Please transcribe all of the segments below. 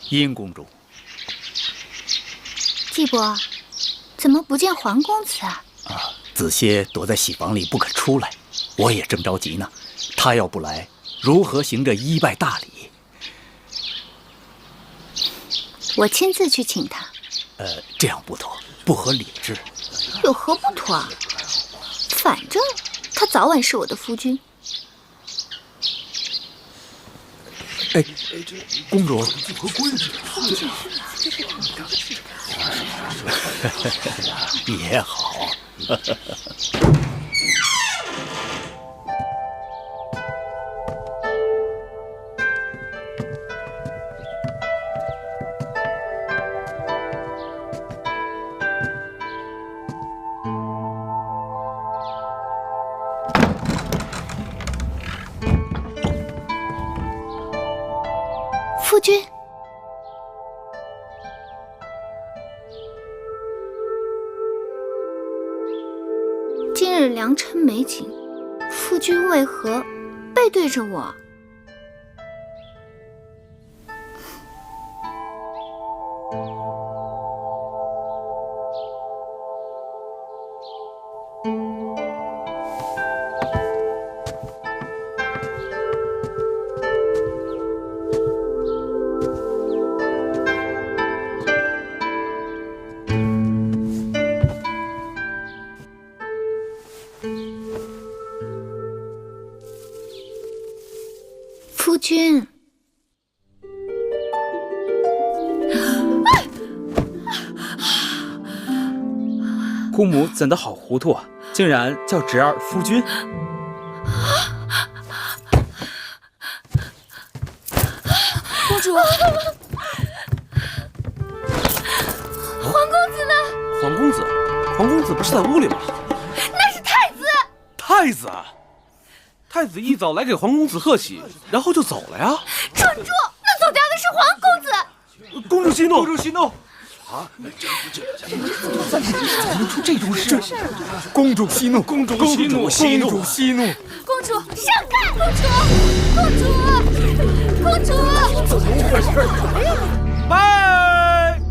殷公主。季伯，怎么不见皇公子啊？子歇躲在喜房里不肯出来，我也正着急呢。他要不来，如何行这一拜大礼？我亲自去请他。这样不妥，不合礼制。有何不妥啊？反正他早晚是我的夫君。公主，不合规矩。也好。夫君，今日良辰美景，夫君为何背对着我？夫君，姑母怎的好糊涂啊，竟然叫侄儿夫君。公主，皇公子呢？皇公子不是在屋里吗？那是太子。太子啊！太子一早来给皇公子贺喜，然后就走了呀。蠢猪，那走掉的是皇公子。公主息怒，公主息怒。啊！怎么能出这种事？公主息怒，公主息怒，公主息怒。公主上看，公主，怎么回事？拜。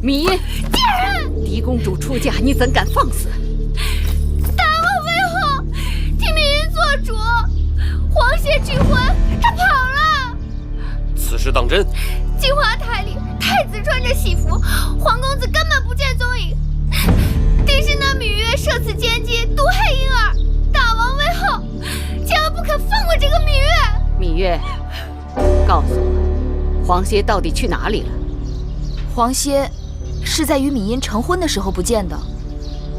米音，狄公主出嫁，你怎敢放肆？大王为后，替米音做主，皇协拒婚，他跑了。此事当真？金华台里，太子穿着喜服，皇公子根本不见踪影。定是那芈月设此奸计，毒害婴儿。大王为后，千万不可放过这个芈月。芈月，告诉我，皇协到底去哪里了？皇协是在与米音成婚的时候不见的，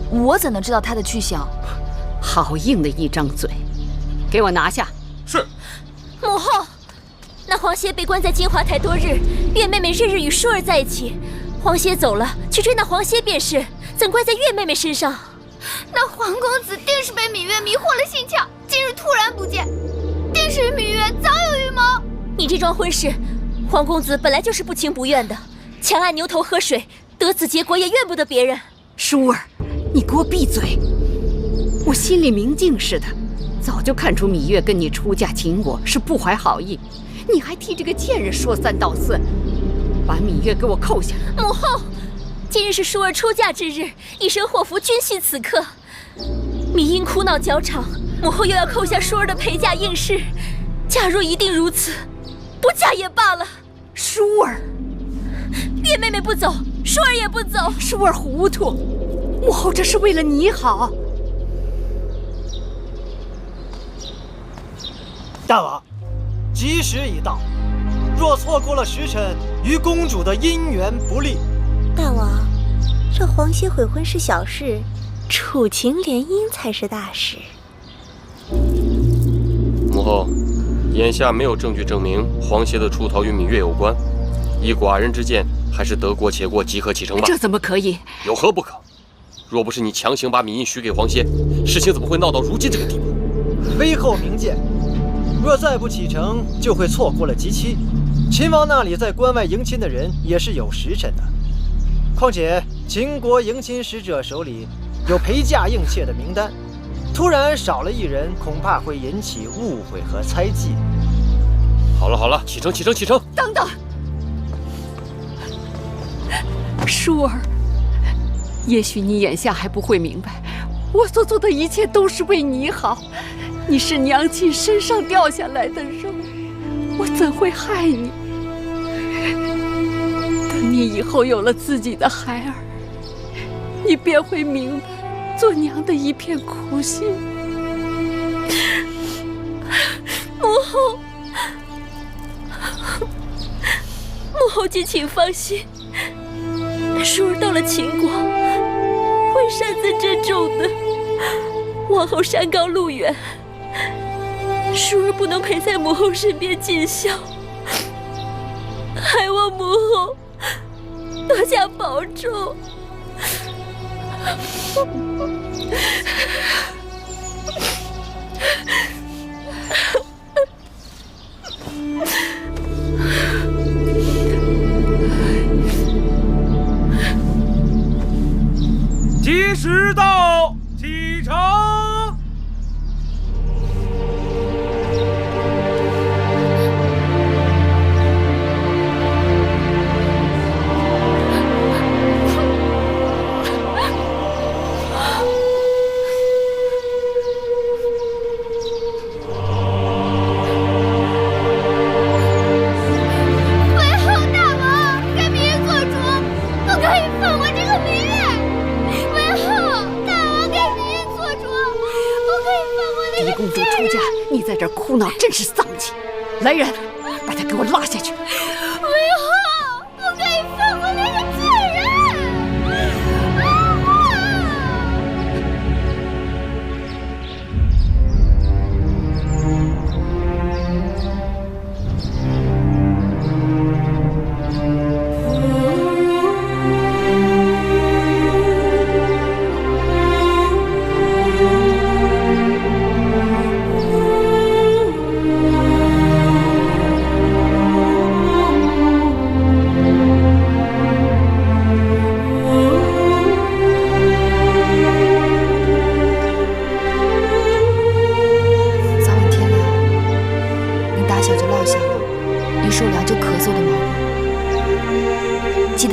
我怎能知道他的去向？好硬的一张嘴，给我拿下！是。母后，那皇协被关在金华台多日，月妹妹日日与舒儿在一起，皇协走了，去追那皇协便是，怎怪在月妹妹身上？那皇公子定是被芈月迷惑了心窍，今日突然不见，定是与芈月早有预谋。你这桩婚事，皇公子本来就是不情不愿的，强按牛头喝水，得此结果也怨不得别人。舒儿，你给我闭嘴！我心里明镜似的，早就看出芈月跟你出嫁请我是不怀好意，你还替这个贱人说三道四，把芈月给我扣下。母后，今日是舒儿出嫁之日，一身祸福均系此刻。芈音哭闹较场，母后又要扣下舒儿的陪嫁应试。假若一定如此，不嫁也罢了。舒儿，月妹妹不走，舒儿也不走。舒儿糊涂，母后这是为了你好。大王，吉时已到，若错过了时辰，与公主的姻缘不利。大王，这皇协悔婚是小事，楚秦联姻才是大事。母后，眼下没有证据证明黄歇的出逃与芈月有关，依寡人之见，还是得过且过，即刻启程吧。这怎么可以？有何不可？若不是你强行把芈印许给黄歇，事情怎么会闹到如今这个地步？微后明鉴，若再不启程，就会错过了吉期。秦王那里在关外迎亲的人也是有时辰的，况且秦国迎亲使者手里有陪嫁应妾的名单，突然少了一人，恐怕会引起误会和猜忌。好了好了，启程启程启程！等等，舒儿，也许你眼下还不会明白，我所做的一切都是为你好。你是娘亲身上掉下来的肉，我怎会害你？等你以后有了自己的孩儿，你便会明白做娘的一片苦心。母后，母后敬请放心，舒儿到了秦国，会善自珍重的。往后山高路远，舒儿不能陪在母后身边尽孝，还望母后多加保重。吉时到，启程。公主出嫁，你在这儿哭闹，真是丧气！来人，把她给我拉下去！为何不可以放过那个贱人？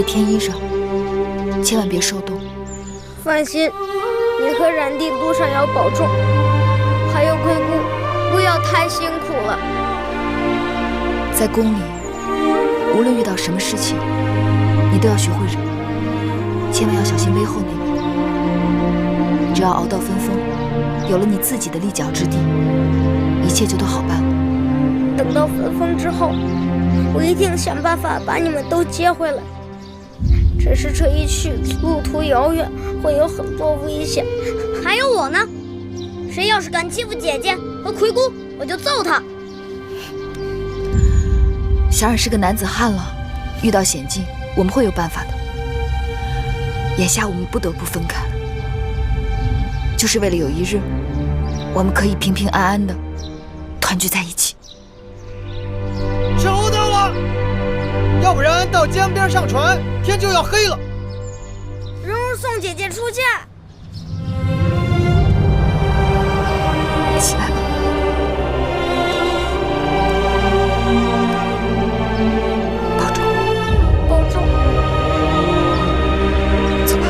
添衣裳，千万别受冻。放心，你和冉帝路上要保重，还有贵姑，不要太辛苦了。在宫里，无论遇到什么事情，你都要学会忍，千万要小心微后那边。只要熬到分封，有了你自己的立脚之地，一切就都好办了。等到分封之后，我一定想办法把你们都接回来。只是这一去，路途遥远，会有很多危险。还有我呢，谁要是敢欺负姐姐和魁姑，我就揍他。小冉是个男子汉了，遇到险境，我们会有办法的。眼下我们不得不分开，就是为了有一日，我们可以平平安安的团聚在一起。收到了，要不然到江边上船，天就要黑了。蓉蓉送姐姐出嫁。起来吧。保重。保重。走吧。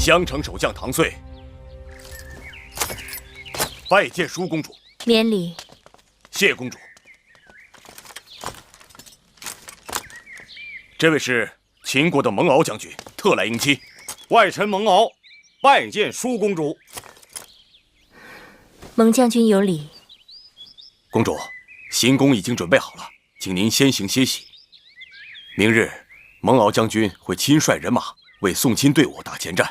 襄城守将唐遂拜见舒公主。免礼。谢公主。这位是秦国的蒙敖将军，特来迎亲。外臣蒙敖拜见舒公主。蒙将军有礼。公主，行宫已经准备好了，请您先行歇息。明日，蒙敖将军会亲率人马为送亲队伍打前站，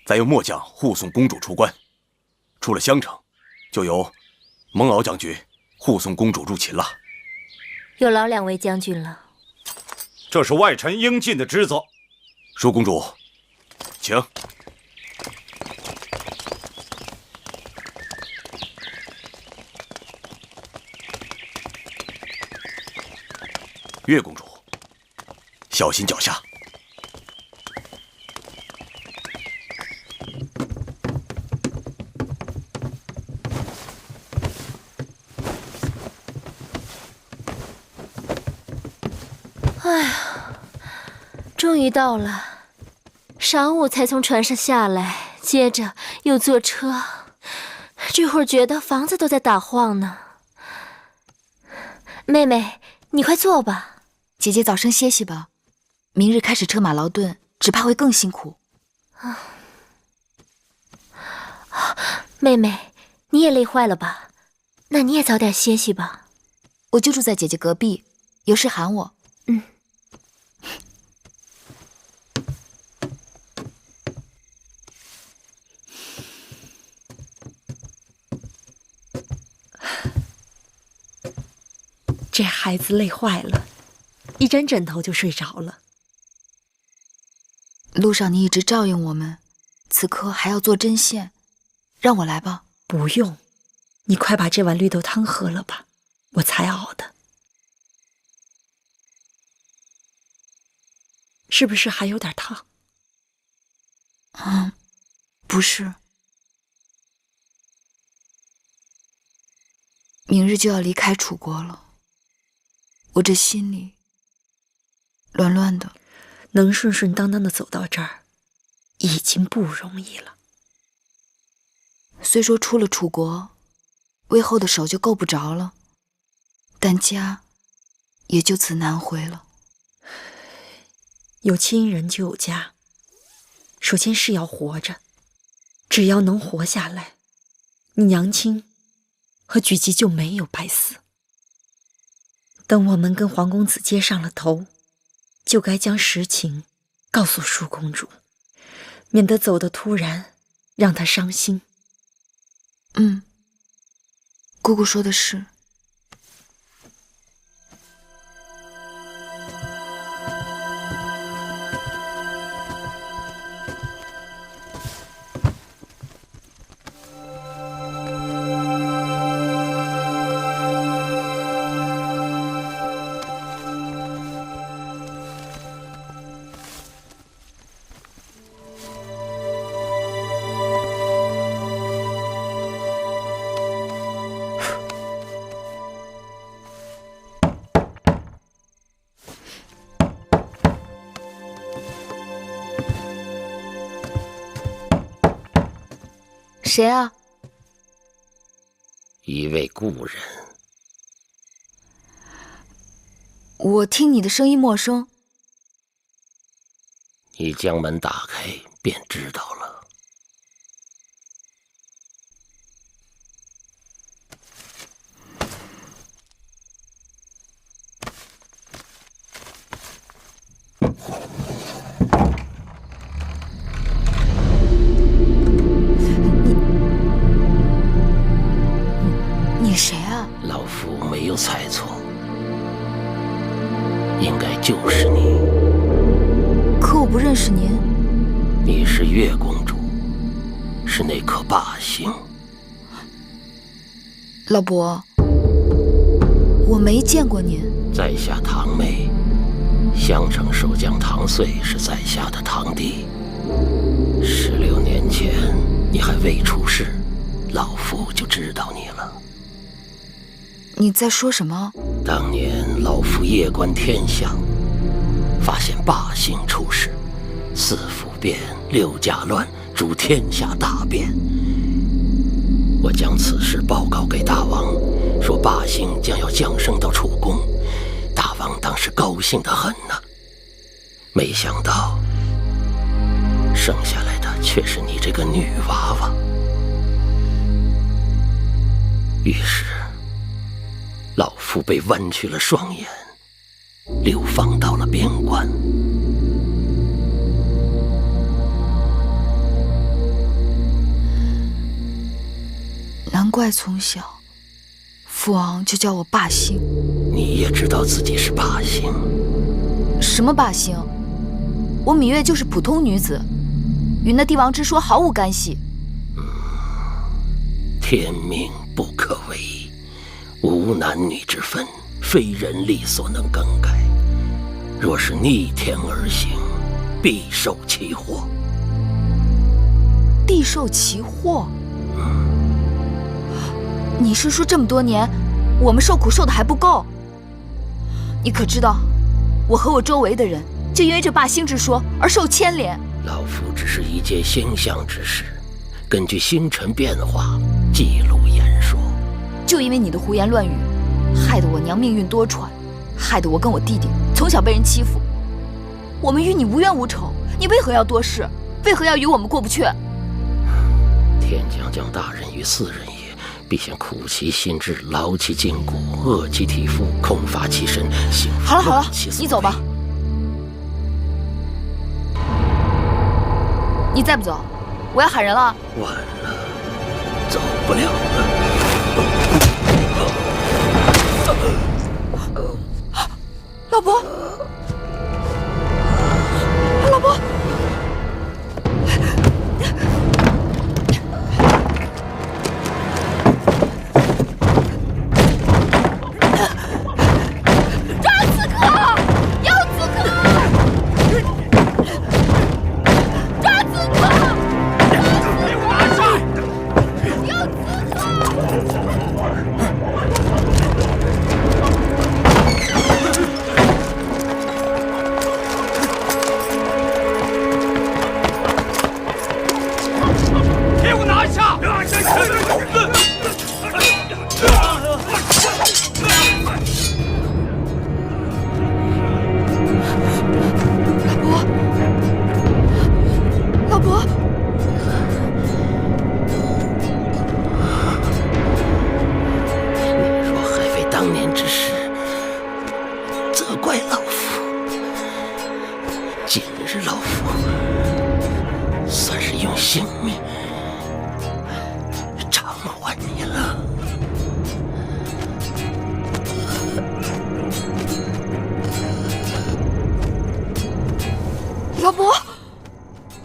再由末将护送公主出关。出了襄城，就由蒙敖将军护送公主入秦了。有劳两位将军了。这是外臣应尽的职责。舒公主，请。岳公主，小心脚下。哎呀，终于到了。晌午才从船上下来，接着又坐车，这会儿觉得房子都在打晃呢。妹妹，你快坐吧。姐姐早生歇息吧，明日开始车马劳顿，只怕会更辛苦。妹妹，你也累坏了吧？那你也早点歇息吧。我就住在姐姐隔壁，有事喊我。这孩子累坏了，一沾枕头就睡着了。路上你一直照应我们，此刻还要做针线，让我来吧。不用，你快把这碗绿豆汤喝了吧，我才熬的。是不是还有点烫？不是。明日就要离开楚国了，我这心里乱乱的。能顺顺当当的走到这儿，已经不容易了。虽说出了楚国，魏后的手就够不着了，但家也就此难回了。有亲人就有家，首先是要活着，只要能活下来，你娘亲和举姬就没有白死。等我们跟黄公子接上了头，就该将实情告诉舒公主，免得走得突然，让她伤心。姑姑说的是。谁啊？一位故人。我听你的声音陌生。你将门打开便知道了。你谁啊？老夫没有猜错，应该就是你。可我不认识您。你是月公主，是那颗霸星。老伯，我没见过您。在下堂妹，襄城守将唐遂是在下的堂弟。16年前你还未出世，老夫就知道你了。你在说什么？当年老夫夜观天象，发现霸星出世，4府变6家乱，主天下大变。我将此事报告给大王，说霸星将要降生到楚宫。大王当时高兴得很呢，没想到生下来的却是你这个女娃娃。于是老夫被剜去了双眼，流放到了边关。难怪从小父王就叫我霸星。你也知道自己是霸星？什么霸星？我芈月就是普通女子，与那帝王之说毫无干系。天命不可违，无男女之分，非人力所能更改。若是逆天而行，必受其祸。必受其祸？你是说这么多年，我们受苦受的还不够？你可知道，我和我周围的人就因为这霸星之说而受牵连。老夫只是一件星象之事，根据星辰变化记录言说。就因为你的胡言乱语，害得我娘命运多舛，害得我跟我弟弟从小被人欺负。我们与你无冤无仇，你为何要多事？为何要与我们过不去？天将降大任于斯人也，必先苦其心志，劳其筋骨，饿其体肤，空乏其身，幸福好了好了，其所你走吧。你再不走，我要喊人了。晚了，走不了了。老伯，老伯。老伯，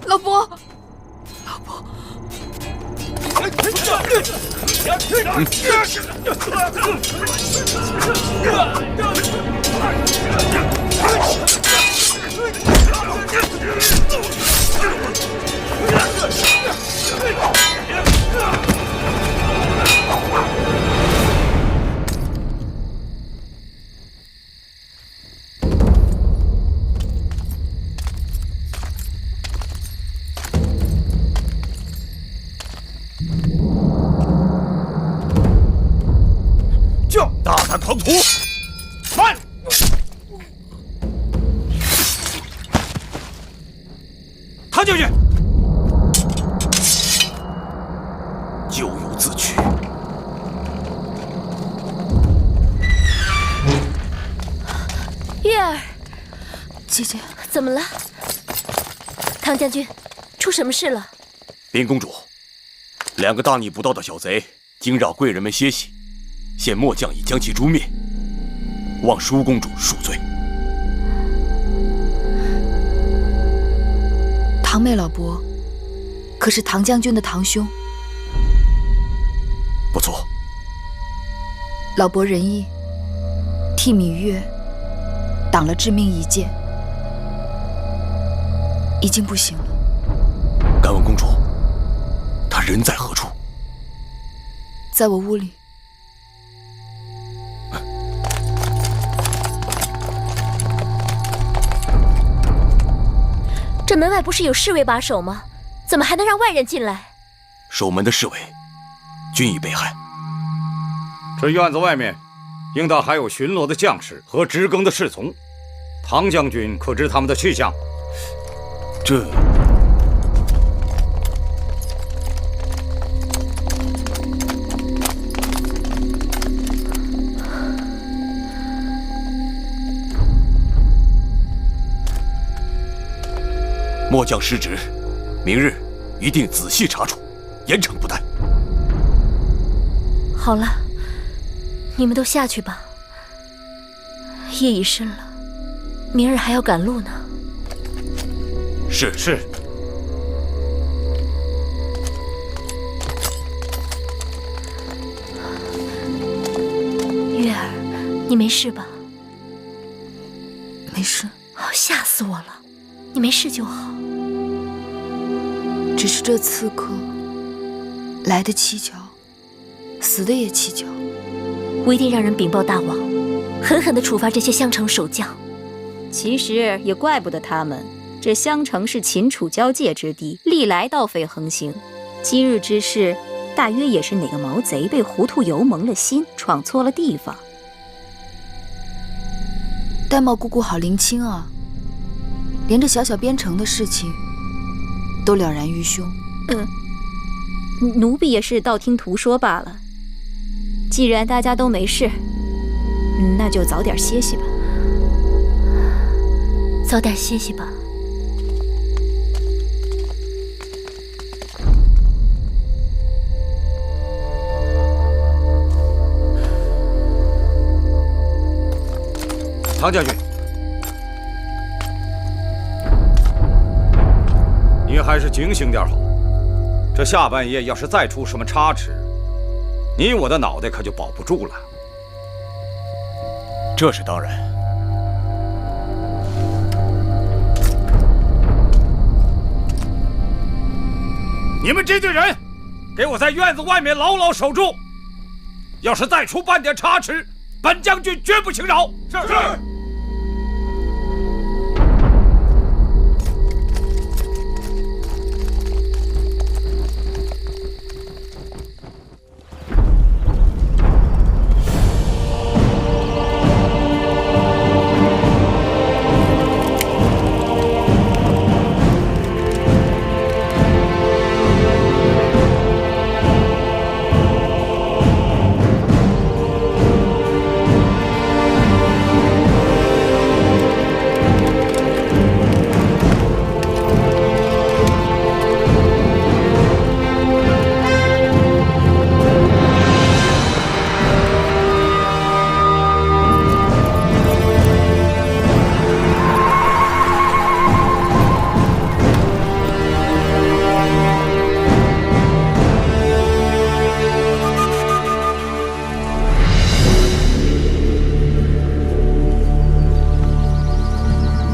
老伯，老伯！大胆狂徒！慢！踏进去！咎由自取。月儿，姐姐，怎么了？唐将军，出什么事了？林公主，两个大逆不道的小贼惊扰贵人们歇息。现末将已将其诛灭，望舒公主恕罪。堂妹老伯，可是唐将军的堂兄？不错。老伯仁义，替芈月挡了致命一剑，已经不行了。敢问公主，他人在何处？在我屋里。这门外不是有侍卫把守吗？怎么还能让外人进来？守门的侍卫均已被害。这院子外面应当还有巡逻的将士和值更的侍从，唐将军可知他们的去向？这……末将失职，明日一定仔细查处，严惩不贷。好了，你们都下去吧。夜已深了，明日还要赶路呢。是。月儿，你没事吧？没事。吓死我了！你没事就好。只是这刺客来得蹊跷，死的也蹊跷。我一定让人禀报大王，狠狠地处罚这些襄城守将。其实也怪不得他们，这襄城是秦楚交界之地，历来盗匪横行。今日之事，大约也是哪个毛贼被糊涂油蒙了心，闯错了地方。玳瑁姑姑好灵清啊，连这小小边城的事情都了然于胸。奴婢也是道听途说罢了。既然大家都没事，那就早点歇息吧。早点歇息吧。唐将军，你还是警醒点好。这下半夜要是再出什么差池，你我的脑袋可就保不住了。这是当然。你们这队人，给我在院子外面牢牢守住。要是再出半点差池，本将军绝不轻饶。是。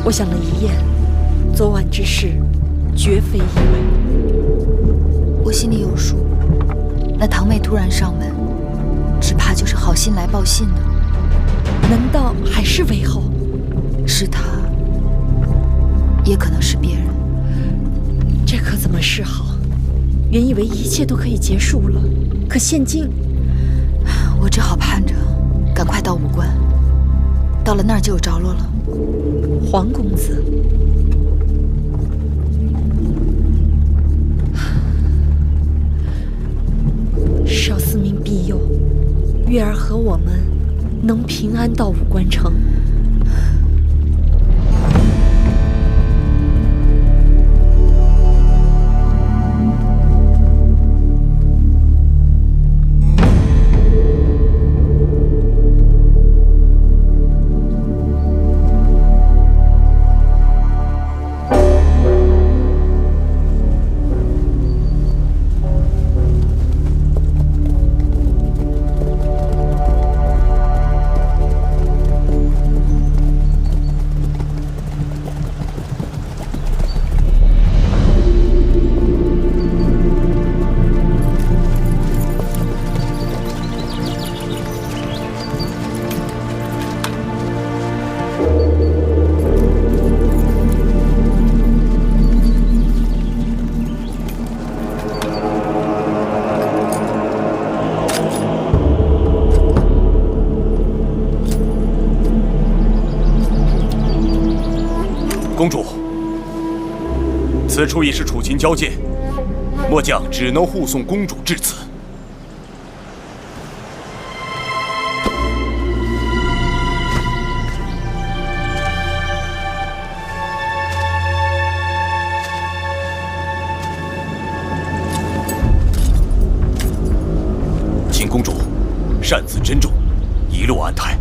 我想了一夜，昨晚之事绝非意外。我心里有数，那堂妹突然上门，只怕就是好心来报信呢。难道还是韦后？是他，也可能是别人。这可怎么是好？原以为一切都可以结束了，可现今……我只好盼着赶快到武关，到了那儿就有着落了。黄公子，少司命庇佑，月儿和我们能平安到武关城。公主，此处已是楚秦交界，末将只能护送公主至此。请公主擅自珍重，一路安泰。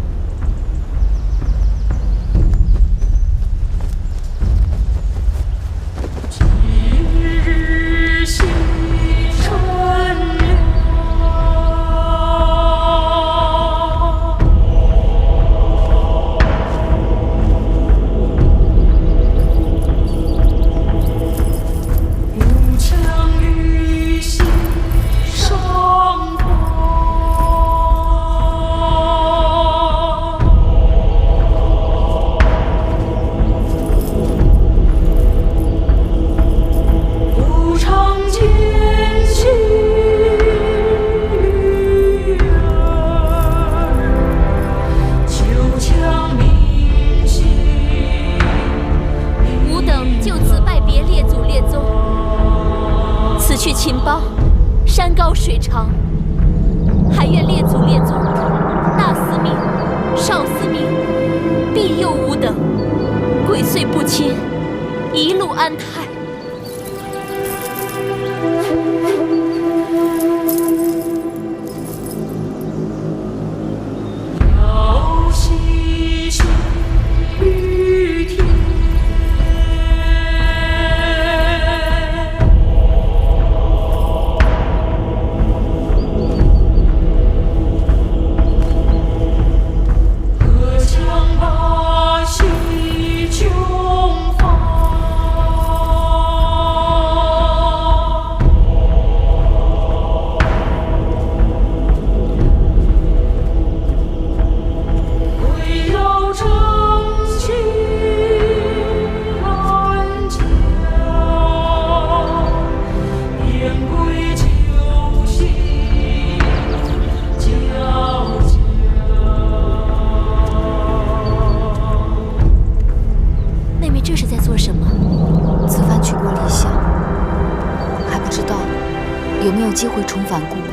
机会重返故国，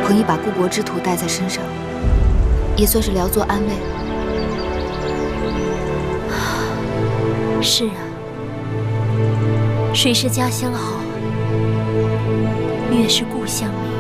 彭姨把故国之土带在身上，也算是聊作安慰。是啊，谁是家乡好，越是故乡美。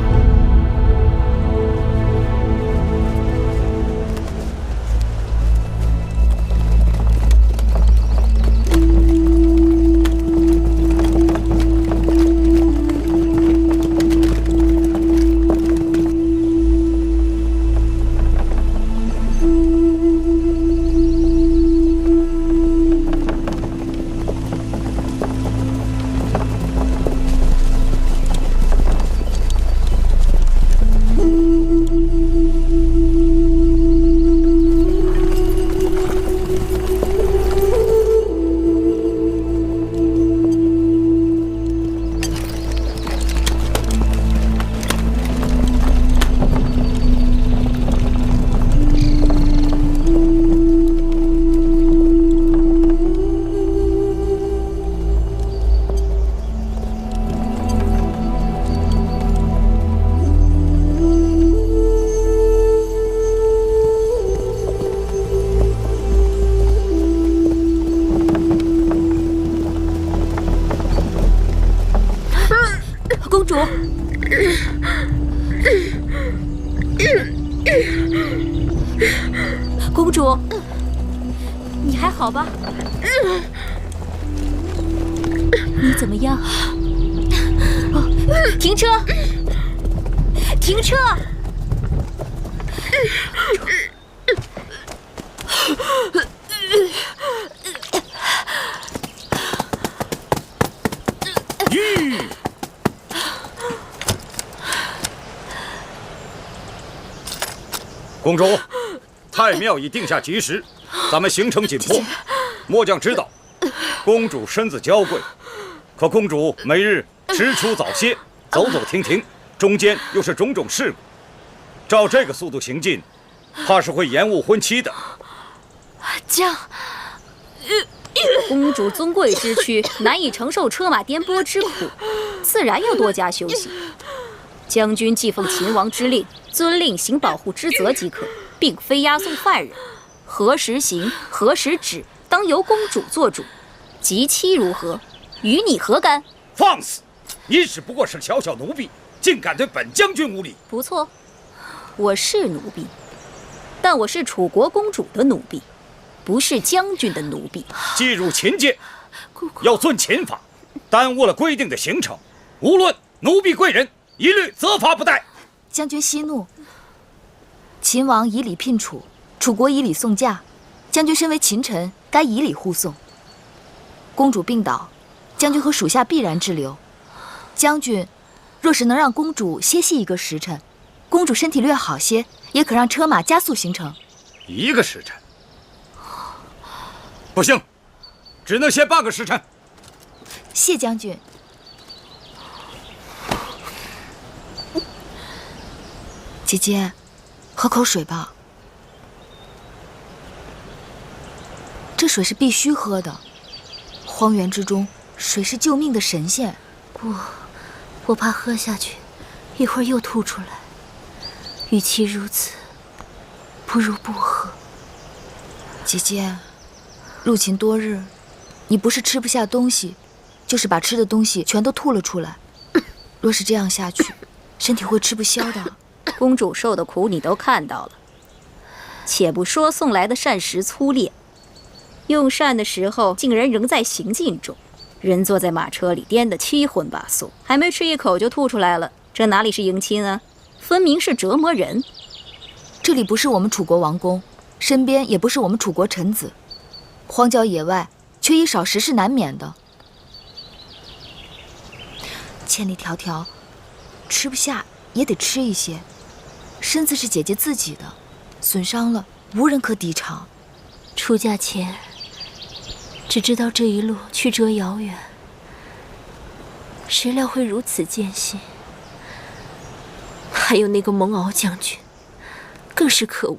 公主，你还好吧？你怎么样？停车！停车！公主，太庙已定下吉时，咱们行程紧迫。末将知道，公主身子娇贵，可公主每日迟出早歇，走走停停，中间又是种种事故，照这个速度行进，怕是会延误婚期的。将，公主尊贵之躯，难以承受车马颠簸之苦，自然要多加休息。将军既奉秦王之令，遵令行保护之责即可，并非押送犯人。何时行，何时止，当由公主做主。及期如何，与你何干？放肆！你只不过是小小奴婢，竟敢对本将军无礼！不错，我是奴婢，但我是楚国公主的奴婢，不是将军的奴婢。既入秦界，要遵秦法，耽误了规定的行程，无论奴婢贵人，一律责罚不贷。将军息怒，秦王以礼聘楚，楚国以礼送驾，将军身为秦臣，该以礼护送。公主病倒，将军和属下必然滞留。将军若是能让公主歇息1个时辰，公主身体略好些，也可让车马加速行程。1个时辰？不行，只能歇半个时辰。谢将军。姐姐，喝口水吧。这水是必须喝的。荒原之中，水是救命的神仙。不，我怕喝下去，一会儿又吐出来。与其如此，不如不喝。姐姐，入秦多日，你不是吃不下东西，就是把吃的东西全都吐了出来。若是这样下去，身体会吃不消的。公主受的苦你都看到了，且不说送来的膳食粗劣，用膳的时候竟然仍在行进中，人坐在马车里颠得七荤八素，还没吃一口就吐出来了，这哪里是迎亲啊，分明是折磨人。这里不是我们楚国王宫，身边也不是我们楚国臣子，荒郊野外，缺衣少食是难免的。千里迢迢，吃不下也得吃一些。身子是姐姐自己的，损伤了无人可抵偿。出嫁前只知道这一路曲折遥远，谁料会如此艰辛。还有那个蒙敖将军，更是可恶，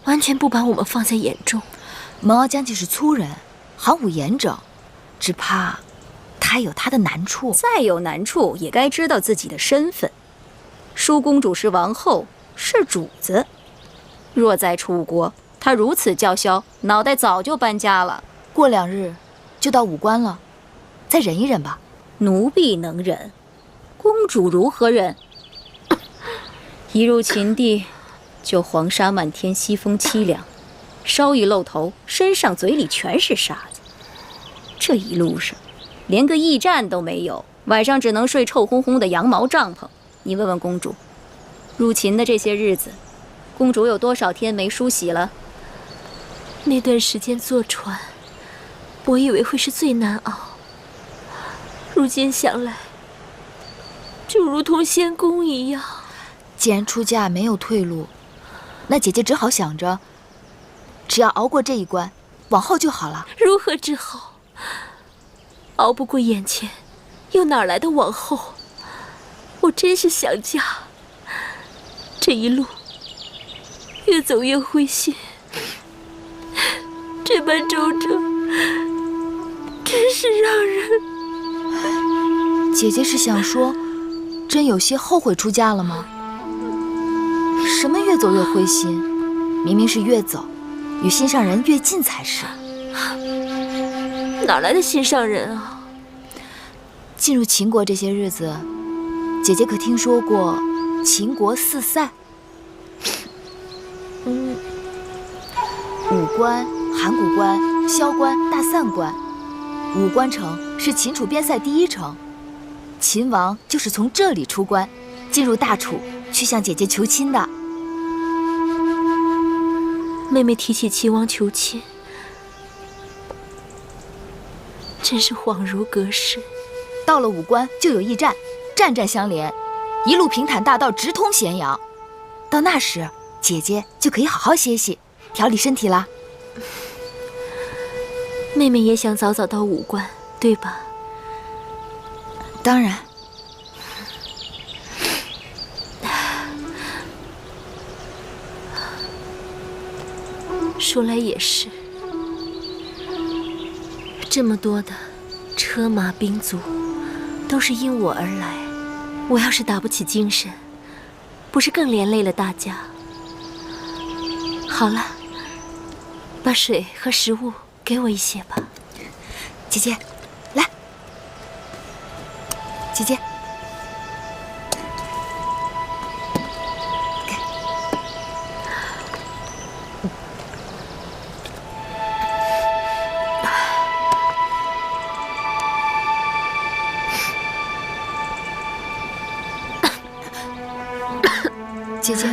完全不把我们放在眼中。蒙敖将军是粗人，行武严整，只怕他有他的难处。再有难处，也该知道自己的身份。舒公主是王后，是主子。若在楚国，她如此叫嚣，脑袋早就搬家了。过2日就到武关了，再忍一忍吧。奴婢能忍，公主如何忍？一入秦地，就黄沙漫天，西风凄凉，稍一露头，身上嘴里全是沙子。这一路上，连个驿站都没有，晚上只能睡臭烘烘的羊毛帐篷。你问问公主，入秦的这些日子，公主有多少天没梳洗了？那段时间坐船，我以为会是最难熬，如今想来，就如同仙宫一样。既然出嫁没有退路，那姐姐只好想着，只要熬过这一关，往后就好了。如何之好？熬不过眼前，又哪来的往后？我真是想家，这一路越走越灰心，这般周折，真是让人……姐姐是想说，真有些后悔出嫁了吗？什么越走越灰心？明明是越走，与心上人越近才是。哪来的心上人啊？进入秦国这些日子，姐姐可听说过秦国4塞？武关、函谷关、萧关、大散关。武关城是秦楚边塞第1城，秦王就是从这里出关，进入大楚，去向姐姐求亲的。妹妹提起秦王求亲，真是恍如隔世。到了武关就有驿站，站站相连，一路平坦大道直通咸阳。到那时，姐姐就可以好好歇息，调理身体啦。妹妹也想早早到武关，对吧？当然。说来也是，这么多的车马兵卒，都是因我而来。我要是打不起精神，不是更连累了大家？好了，把水和食物给我一些吧。姐姐，来，姐姐。姐姐，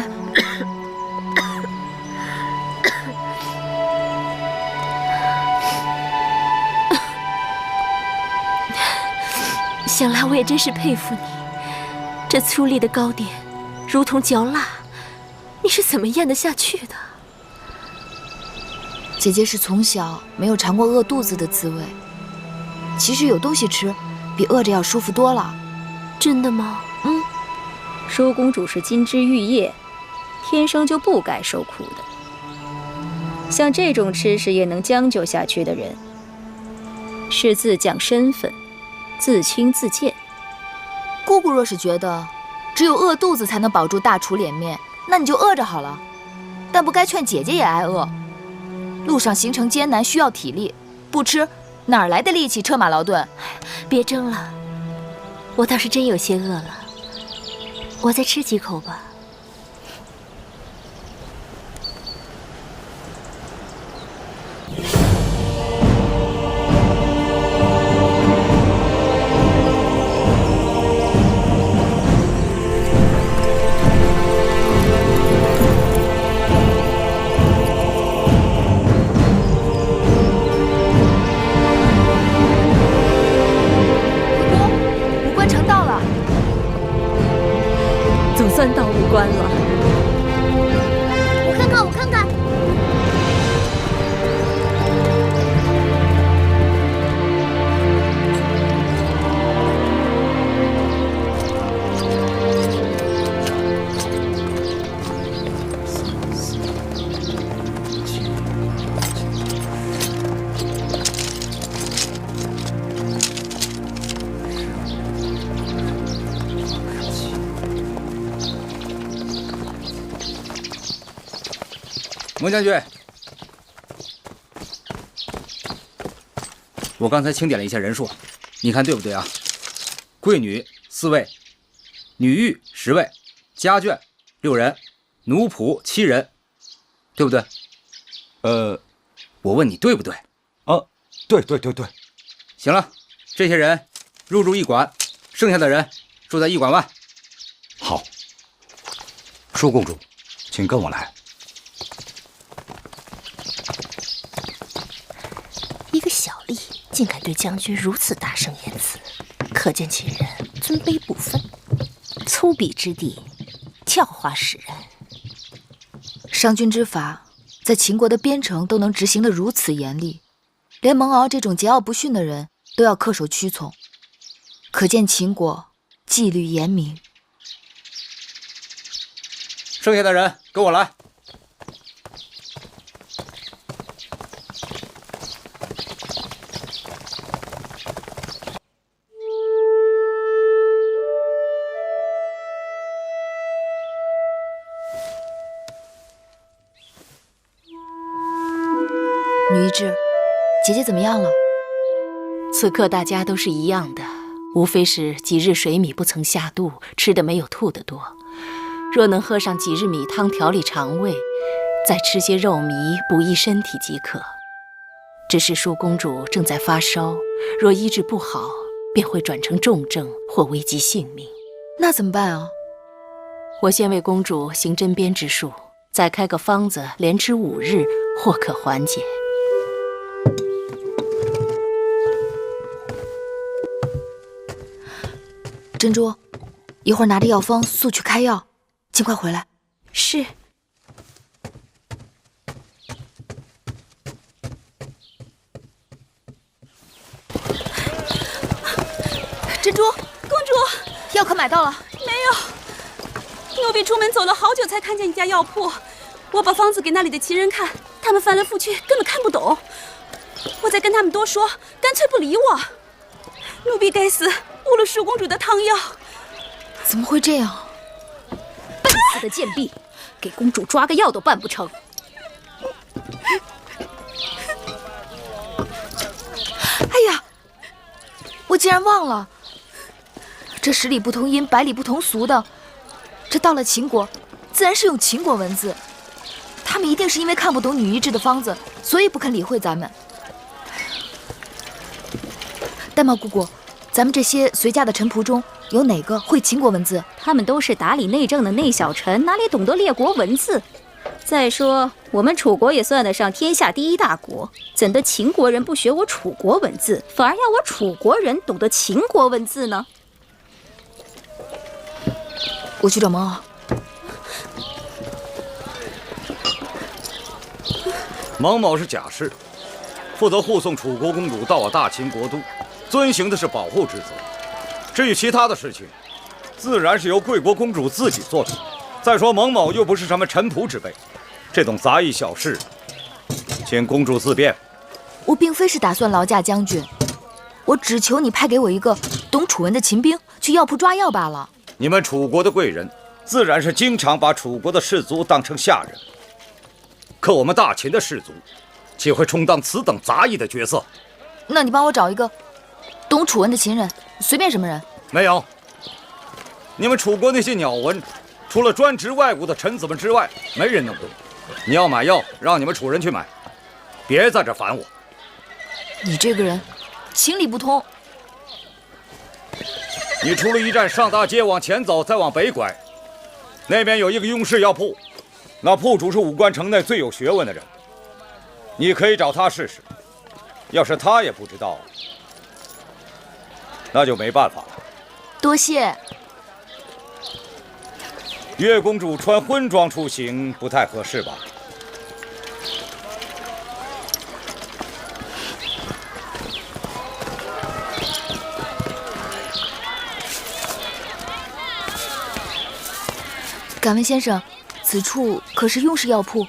想来我也真是佩服你，这粗粝的糕点如同嚼蜡，你是怎么咽得下去的？姐姐是从小没有尝过饿肚子的滋味，其实有东西吃，比饿着要舒服多了。真的吗？嗯。舒公主是金枝玉叶，天生就不该受苦的。像这种吃食也能将就下去的人，是自降身份，自轻自贱。姑姑若是觉得只有饿肚子才能保住大厨脸面，那你就饿着好了。但不该劝姐姐也挨饿。路上行程艰难，需要体力，不吃哪来的力气车马劳顿？别争了，我倒是真有些饿了。我再吃几口吧。武关城到了。总算到武关了。我看看，我看看。蒙将军，我刚才清点了一下人数，你看对不对啊？贵女4位，女御10位，家眷6人，奴仆7人，对不对？我问你对不对？对。行了，这些人入住驿馆，剩下的人住在驿馆外。好，舒公主，请跟我来。一个小吏竟敢对将军如此大声言辞，可见其人尊卑不分，粗鄙之地，教化使人。商君之法，在秦国的边城都能执行得如此严厉，连蒙敖这种桀骜不驯的人都要恪守屈从，可见秦国纪律严明。剩下的人跟我来。女一志，姐姐怎么样了？此刻大家都是一样的，无非是几日水米不曾下肚，吃的没有吐得多。若能喝上几日米汤调理肠胃，再吃些肉糜补益身体即可。只是舒公主正在发烧，若医治不好，便会转成重症或危及性命。那怎么办啊？我先为公主行针砭之术，再开个方子，连吃5日，或可缓解。珍珠，一会儿拿着药方速去开药，尽快回来。是。珍珠，公主，药可买到了？没有，奴婢出门走了好久才看见一家药铺。我把方子给那里的旗人看，他们翻来覆去，根本看不懂。我再跟他们多说，干脆不理我。奴婢该死，误了淑公主的汤药。怎么会这样？笨死的贱婢，给公主抓个药都办不成。哎呀，我竟然忘了，这十里不同音，百里不同俗的，这到了秦国，自然是用秦国文字。他们一定是因为看不懂女医制的方子，所以不肯理会咱们。玳瑁姑姑，咱们这些随驾的臣仆中，有哪个会秦国文字？他们都是打理内政的内小臣，哪里懂得列国文字？再说，我们楚国也算得上天下第一大国，怎的秦国人不学我楚国文字，反而要我楚国人懂得秦国文字呢？我去找蒙骜。蒙某是甲士，负责护送楚国公主到我大秦国都，遵行的是保护职责。至于其他的事情，自然是由贵国公主自己做主。再说蒙某又不是什么臣仆之辈，这种杂役小事，请公主自便。我并非是打算劳驾将军，我只求你派给我一个懂楚文的秦兵，去药铺抓药罢了。你们楚国的贵人，自然是经常把楚国的士卒当成下人。可我们大秦的士卒，岂会充当此等杂役的角色？那你帮我找一个懂楚文的秦人，随便什么人。没有。你们楚国那些鸟文，除了专职外务的臣子们之外，没人能懂。你要买药，让你们楚人去买，别在这烦我。你这个人，情理不通。你出了驿站上大街，往前走，再往北拐，那边有一个雍氏药铺。那铺主是武关城内最有学问的人，你可以找他试试。要是他也不知道，那就没办法了。多谢。月公主穿婚装出行不太合适吧？敢问先生，此处可是雍氏药铺？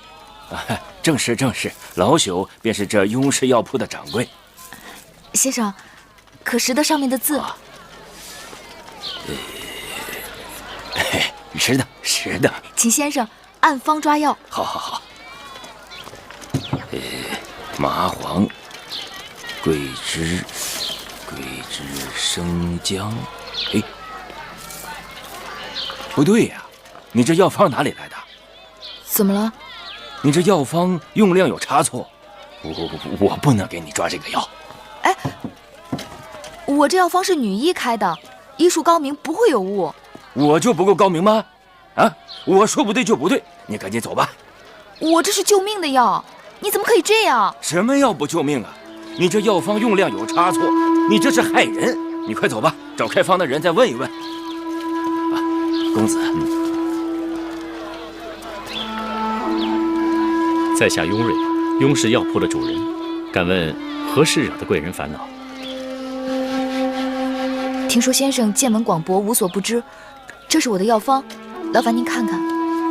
正是正是，老朽便是这雍氏药铺的掌柜。先生，可识得上面的字？识得识得。请先生按方抓药。好好好。麻黄、桂枝、生姜。哎，不对呀，你这药方哪里来的？怎么了？你这药方用量有差错，我不能给你抓这个药。哎，我这药方是女医开的，医术高明，不会有误。我就不够高明吗？啊，我说不对就不对，你赶紧走吧。我这是救命的药，你怎么可以这样？什么药不救命啊？你这药方用量有差错，你这是害人。你快走吧，找开方的人再问一问。啊，公子。在下雍瑞，雍氏药铺的主人，敢问何事惹得贵人烦恼？听说先生见闻广博，无所不知，这是我的药方，劳烦您看看，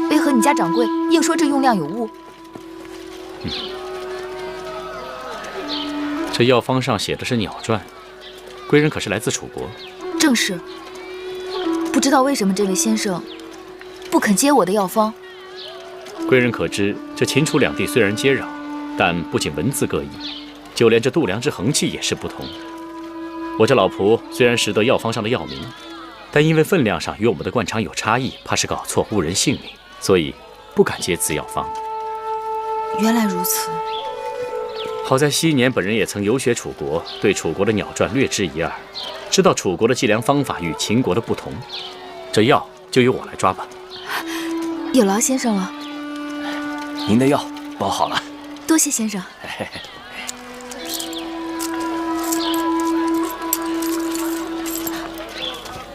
为何你家掌柜硬说这用量有误？这药方上写的是鸟传，贵人可是来自楚国？正是。不知道为什么这位先生不肯接我的药方。贵人可知，这秦楚两地虽然接壤，但不仅文字各异，就连这度量之衡器也是不同。我这老仆虽然识得药方上的药名，但因为分量上与我们的惯常有差异，怕是搞错误人性命，所以不敢接此药方。原来如此。好在昔年本人也曾游学楚国，对楚国的鸟传略知一二，知道楚国的计量方法与秦国的不同。这药就由我来抓吧。有劳先生了。您的药包好了。多谢先生。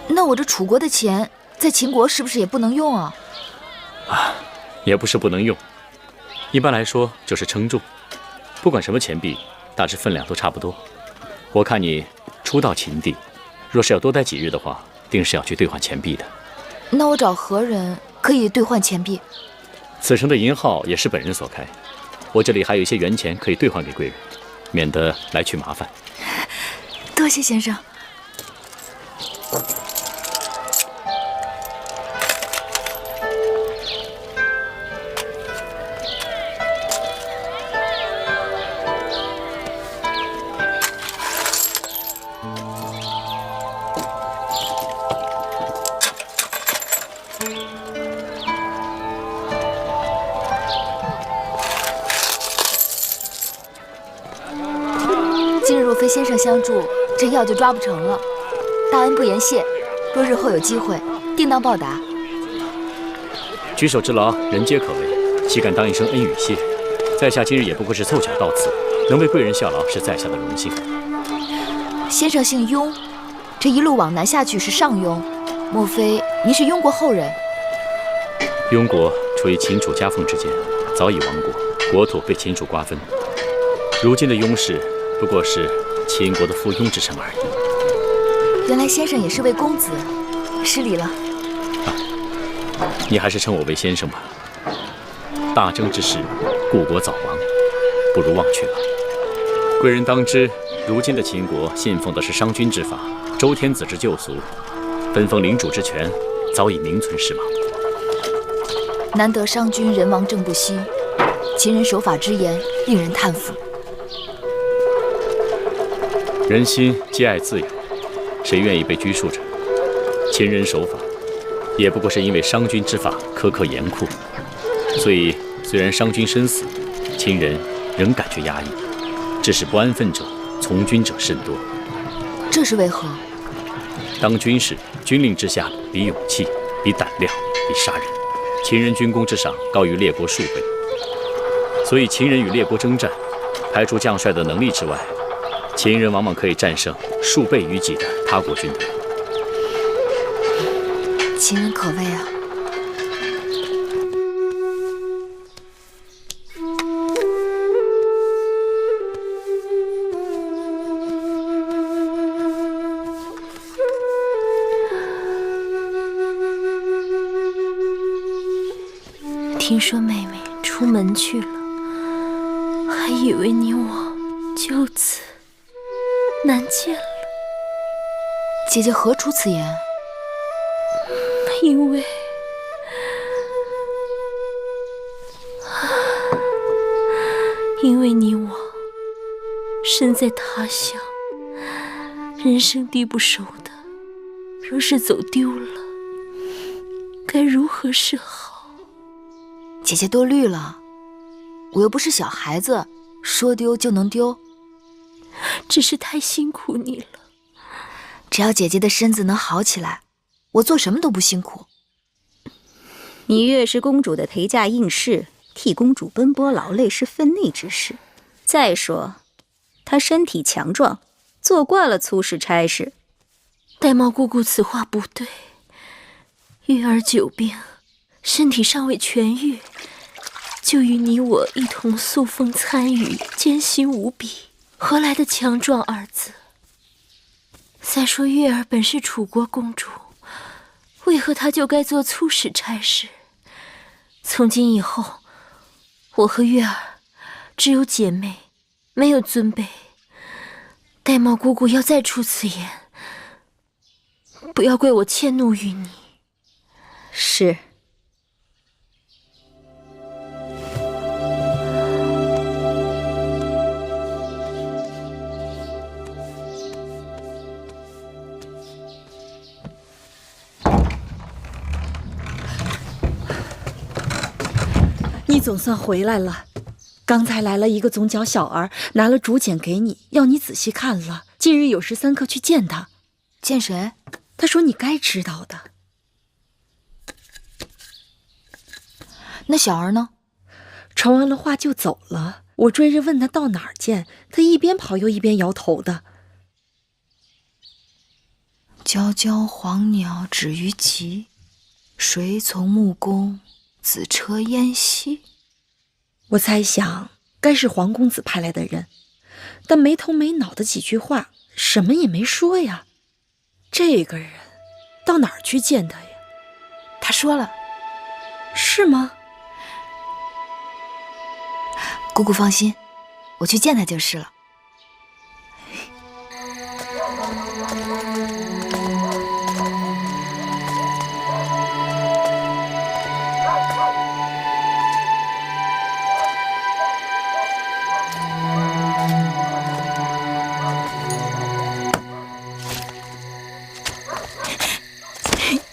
那我这楚国的钱在秦国是不是也不能用啊？啊，也不是不能用，一般来说就是称重。不管什么钱币，大致分量都差不多。我看你初到秦地，若是要多待几日的话，定是要去兑换钱币的。那我找何人可以兑换钱币？此城的银号也是本人所开，我这里还有一些元钱可以兑换给贵人。免得来去麻烦。多谢先生。今日若非先生相助，这药就抓不成了。大恩不言谢，若日后有机会，定当报答。举手之劳，人皆可为，岂敢当一声恩与谢？在下今日也不过是凑巧到此，能为贵人效劳，是在下的荣幸。先生姓雍，这一路往南下去是上庸，莫非您是雍国后人？雍国处于秦楚夹缝之间，早已亡国，国土被秦楚瓜分。如今的雍氏不过是秦国的附庸之臣而已。原来先生也是位公子，失礼了。你还是称我为先生吧。大征之时，故国早亡，不如忘却吧。贵人当知，如今的秦国信奉的是商君之法，周天子之旧俗，分封领主之权早已名存实亡。难得商君人亡政不息，秦人守法之严令人叹服。人心皆爱自由，谁愿意被拘束着？秦人守法，也不过是因为商君之法苛刻严酷，所以虽然商君身死，秦人仍感觉压抑，致使不安分者、从军者甚多。这是为何？当军事，军令之下比勇气，比胆量，比杀人。秦人军功之上高于列国数倍，所以秦人与列国征战，排除将帅的能力之外，秦人往往可以战胜数倍于己的他国军队。秦人可畏啊！听说妹妹出门去了，还以为你我就此难见了。姐姐何出此言？因为你我身在他乡，人生地不熟的，若是走丢了，该如何是好？姐姐多虑了，我又不是小孩子，说丢就能丢。只是太辛苦你了。只要姐姐的身子能好起来，我做什么都不辛苦。芈月是公主的陪嫁应试，替公主奔波劳累是分内之事。再说，她身体强壮，做惯了粗事差事。玳瑁姑姑此话不对，月儿久病，身体尚未痊愈，就与你我一同素风参与，艰辛无比，何来的强壮二字？再说月儿本是楚国公主，为何她就该做粗使差事？从今以后，我和月儿只有姐妹，没有尊卑。玳瑁姑姑要再出此言，不要怪我迁怒于你。是。你总算回来了。刚才来了一个总角小儿，拿了竹简给你，要你仔细看了。近日有时3刻去见他。见谁？他说你该知道的。那小儿呢？传完了话就走了。我追着问他到哪儿见，他一边跑又一边摇头的。皎皎黄鸟止于棘，谁从木工子车烟兮。我猜想该是黄公子派来的人，但没头没脑的几句话，什么也没说呀。这个人到哪儿去见他呀？他说了。是吗？姑姑放心，我去见他就是了。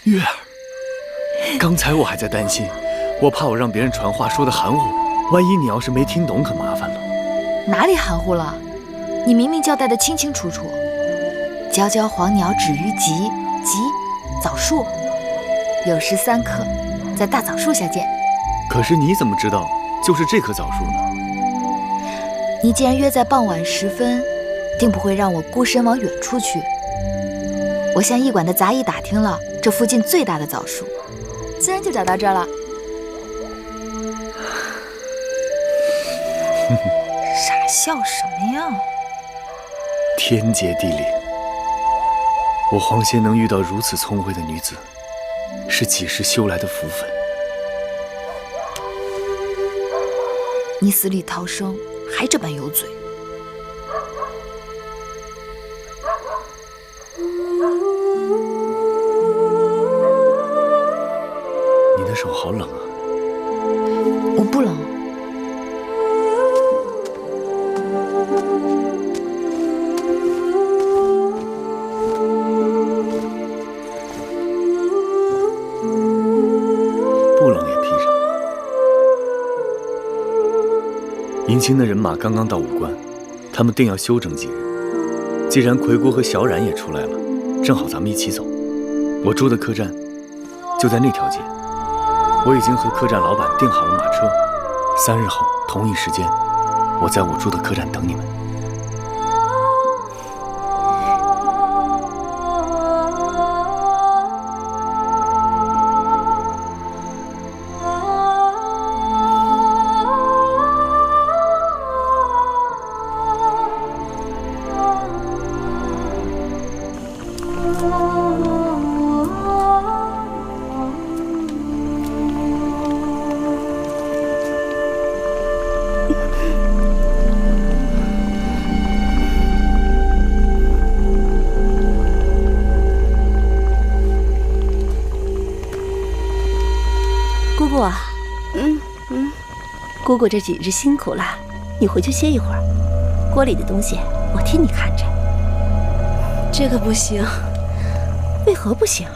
月儿，刚才我还在担心，我怕我让别人传话说的含糊，万一你要是没听懂，可麻烦了。哪里含糊了？你明明交代的清清楚楚。皎皎黄鸟止于极，极枣树，有时3刻，在大枣树下见。可是你怎么知道就是这棵枣树呢？你既然约在傍晚时分，定不会让我孤身往远处去。我向驿馆的杂役打听了这附近最大的枣树，自然就找到这儿了。傻笑什么呀？天结地灵，我黄仙能遇到如此聪慧的女子，是几世修来的福分。你死里逃生，还这般有嘴。你的手好冷啊。我不冷。不冷也披上。迎亲的人马刚刚到武关，他们定要休整几日。既然奎国和小冉也出来了，正好咱们一起走。我住的客栈就在那条街，我已经和客栈老板订好了马车。3日后同一时间，我在我住的客栈等你们。姑姑这几日辛苦了，你回去歇一会儿。锅里的东西我替你看着。这个不行。为何不行？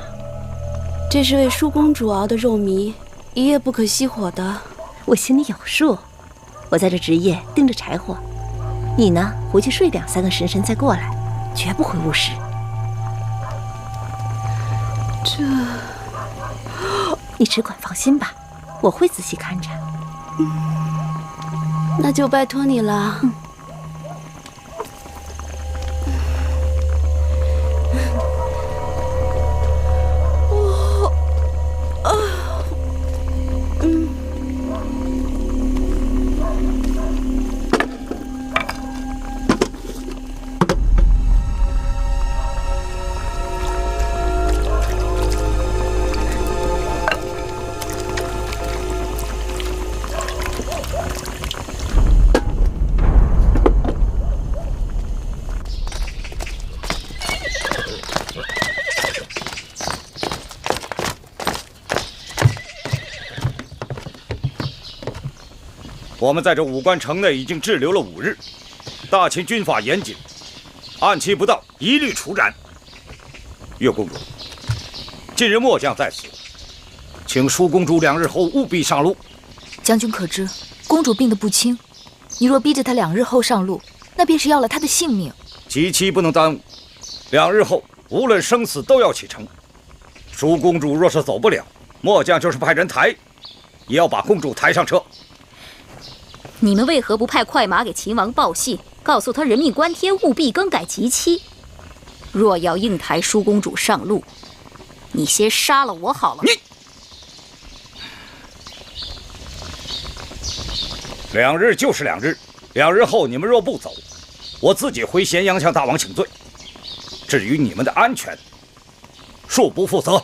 这是为舒公主熬的肉糜，一夜不可熄火的。我心里有数，我在这值夜盯着柴火。你呢，回去睡2、3个时辰再过来，绝不会误事。这，你只管放心吧，我会仔细看着。那就拜托你了。我们在这武关城内已经滞留了5日，大秦军法严谨，按期不到一律处斩。月公主，近日末将在此，请舒公主2日后务必上路。将军可知，公主病得不轻，你若逼着她2日后上路，那便是要了她的性命。吉期不能耽误，2日后无论生死都要启程。舒公主若是走不了，末将就是派人抬，也要把公主抬上车。你们为何不派快马给秦王报信，告诉他人命关天，务必更改吉期？若要硬抬舒公主上路，你先杀了我好了。你2日就是2日，2日后你们若不走，我自己回咸阳向大王请罪。至于你们的安全，恕不负责。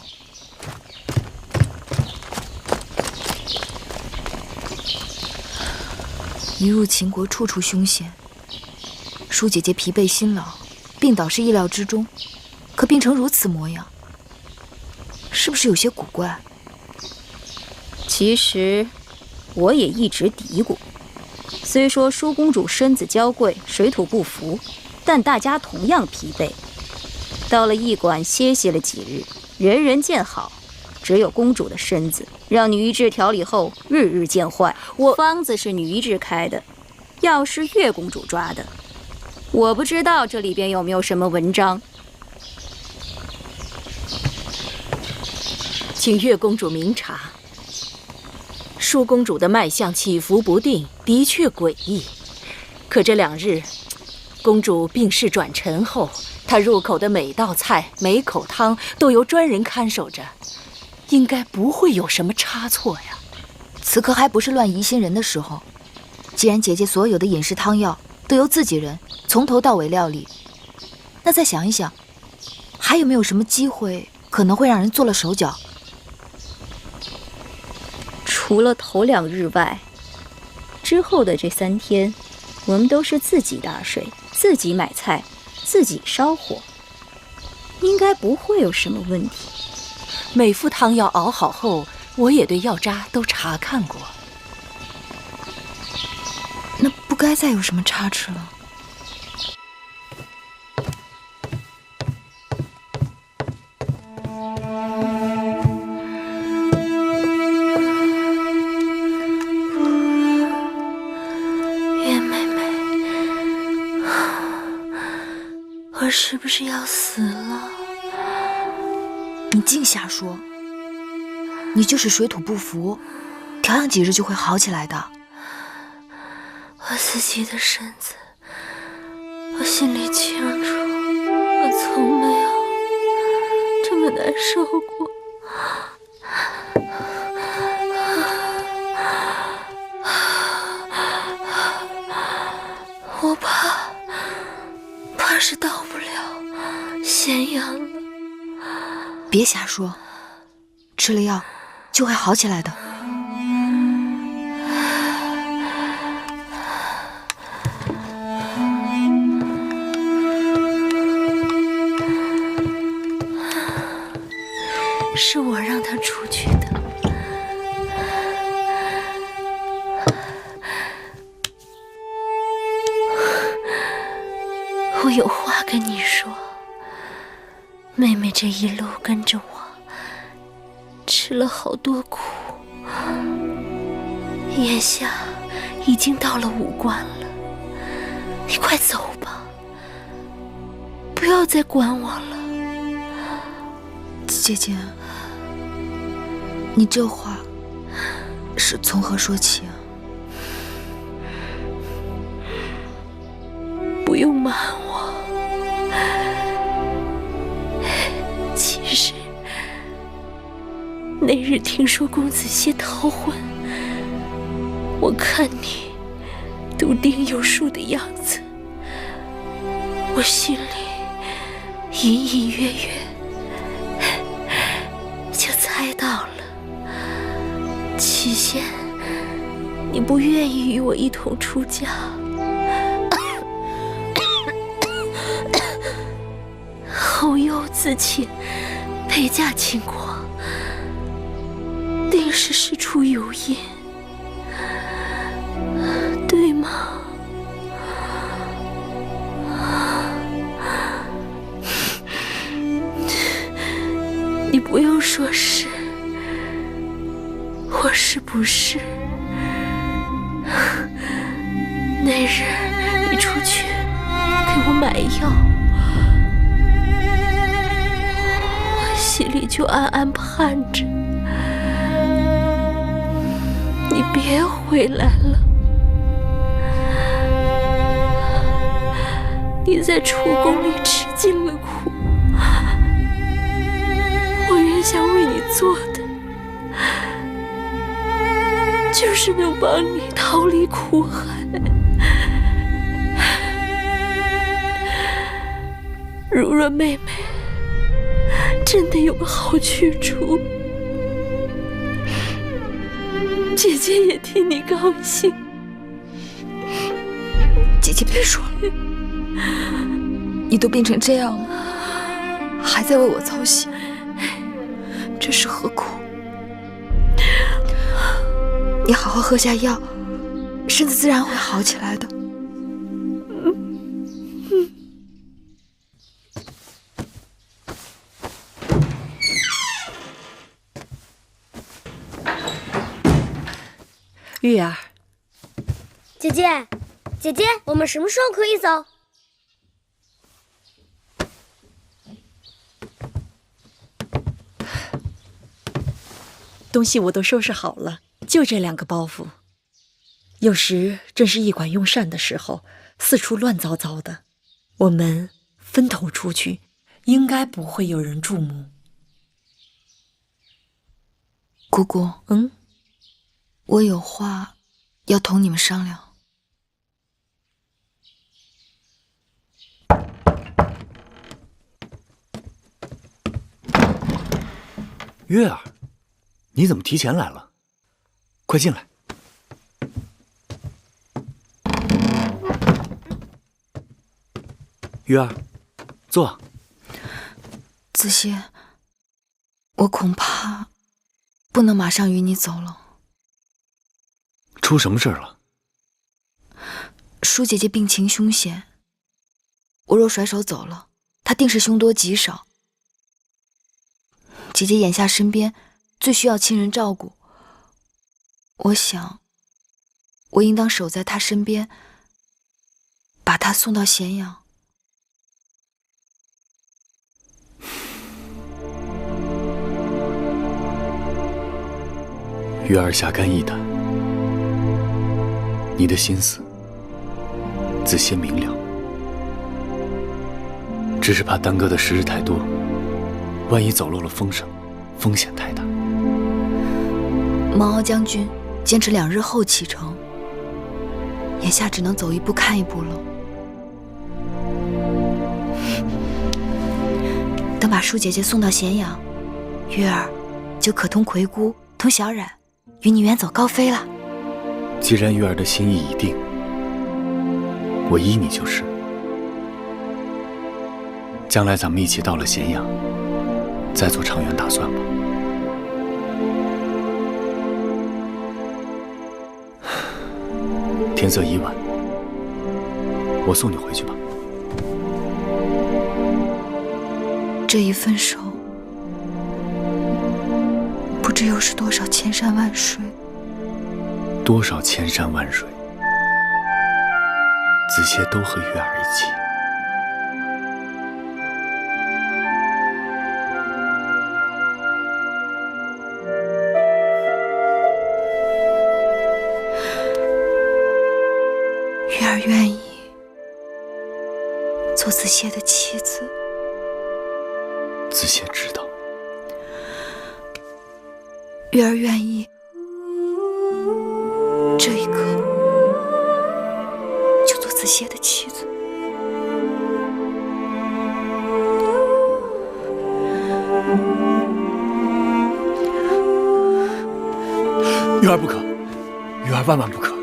一入秦国，处处凶险。舒姐姐疲惫辛劳，病倒是意料之中，可病成如此模样，是不是有些古怪？其实，我也一直嘀咕。虽说舒公主身子娇贵，水土不服，但大家同样疲惫。到了驿馆歇息了几日，人人见好，只有公主的身子，让女医治调理后日日见坏。方子是女医治开的，药是月公主抓的。我不知道这里边有没有什么文章。请月公主明察。舒公主的脉象起伏不定，的确诡异。可这2日，公主病势转沉后，她入口的每道菜、每口汤都由专人看守着，应该不会有什么差错呀。此刻还不是乱疑心人的时候。既然姐姐所有的饮食汤药都由自己人从头到尾料理，那再想一想，还有没有什么机会可能会让人做了手脚？除了头2日外，之后的这3天，我们都是自己打水、自己买菜、自己烧火，应该不会有什么问题。每副汤药熬好后，我也对药渣都查看过。那不该再有什么差池了。我是不是要死了？你净瞎说！你就是水土不服，调养几日就会好起来的。我自己的身子，我心里清楚，我从没有这么难受过。我怕是到不了咸阳了。别瞎说，吃了药就会好起来的。是我让他出去的。我有话跟你说，妹妹这一路跟着我，吃了好多苦，眼下已经到了5关了，你快走吧，不要再管我了。姐姐，你这话是从何说起啊？不用瞒我，其实那日听说公子歇逃婚，我看你笃定有数的样子，我心里隐隐约约就猜到了。起先你不愿意与我一同出家，后又自请陪嫁秦国，定是事出有因，对吗？你不用说是或是不是。那日你出去给我买药，我心里就暗暗盼着你别回来了。你在楚宫里吃尽了苦，我原想为你做的就是能帮你逃离苦海。如若妹妹真的有个好去处，姐姐也替你高兴。姐姐别说了，你都病成这样了，还在为我操心，这是何苦？你好好喝下药，身子自然会好起来的。玉儿，姐姐，姐姐，我们什么时候可以走？东西我都收拾好了，就这2个包袱。有时正是一管用膳的时候，四处乱糟糟的，我们分头出去，应该不会有人注目。姑姑，我有话要同你们商量。月儿，你怎么提前来了？快进来。月儿，坐。子歇，我恐怕不能马上与你走了。出什么事儿了？舒姐姐病情凶险，我若甩手走了，她定是凶多吉少。姐姐眼下身边最需要亲人照顾，我想，我应当守在她身边，把她送到咸阳。月儿侠肝义胆，你的心思，子歇明了，只是怕耽搁的时日太多，万一走漏了风声，风险太大。毛敖将军坚持2日后启程，眼下只能走一步看一步了。等把舒姐姐送到咸阳，月儿就可同魁姑、同小冉与你远走高飞了。既然月儿的心意已定，我依你就是。将来咱们一起到了咸阳，再做长远打算吧。天色已晚，我送你回去吧。这一分手，不知又是多少千山万水。多少千山万水，子歇都和月儿一起。月儿愿意做子歇的妻子。子歇知道。月儿愿意这一刻就做子歇的妻子。月儿不可，月儿万万不可。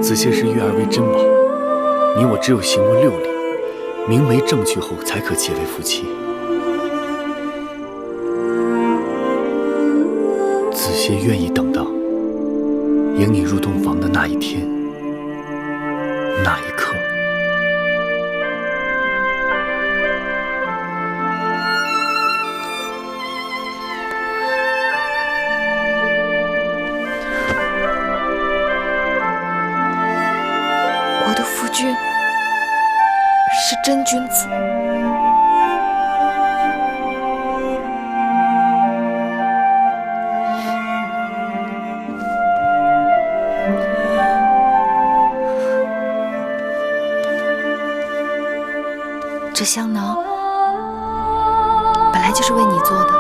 子歇视月儿为珍宝，你我只有行过6礼，明媒正娶后，才可结为夫妻。子歇愿意等到迎你入洞房的那一天，那一刻。我的夫君是真君子。这香囊本来就是为你做的，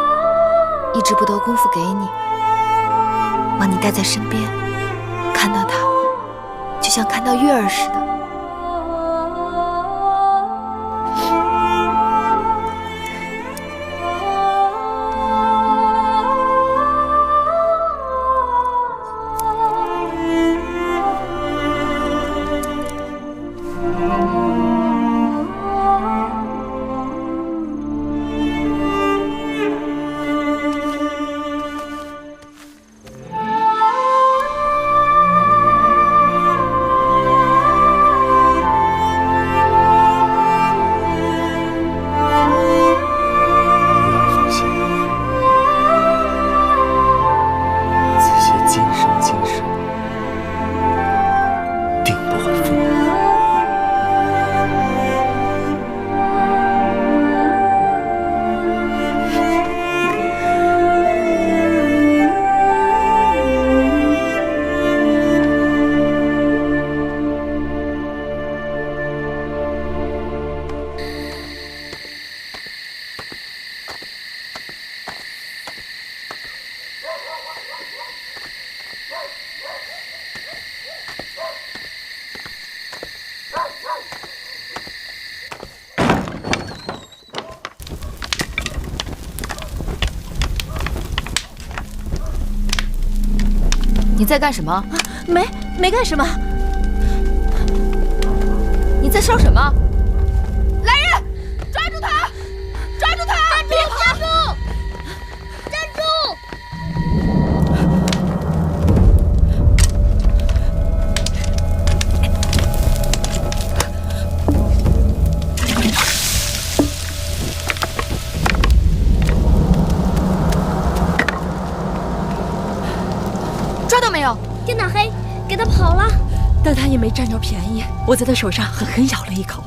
一直不得功夫给你，望你带在身边，看到它就像看到月儿似的。在干什么？没干什么。你在烧什么？来人，抓住他！抓住他！别跑！站住！抓到没有？天打黑，给他跑了。但他也没占着便宜，我在他手上狠狠咬了一口。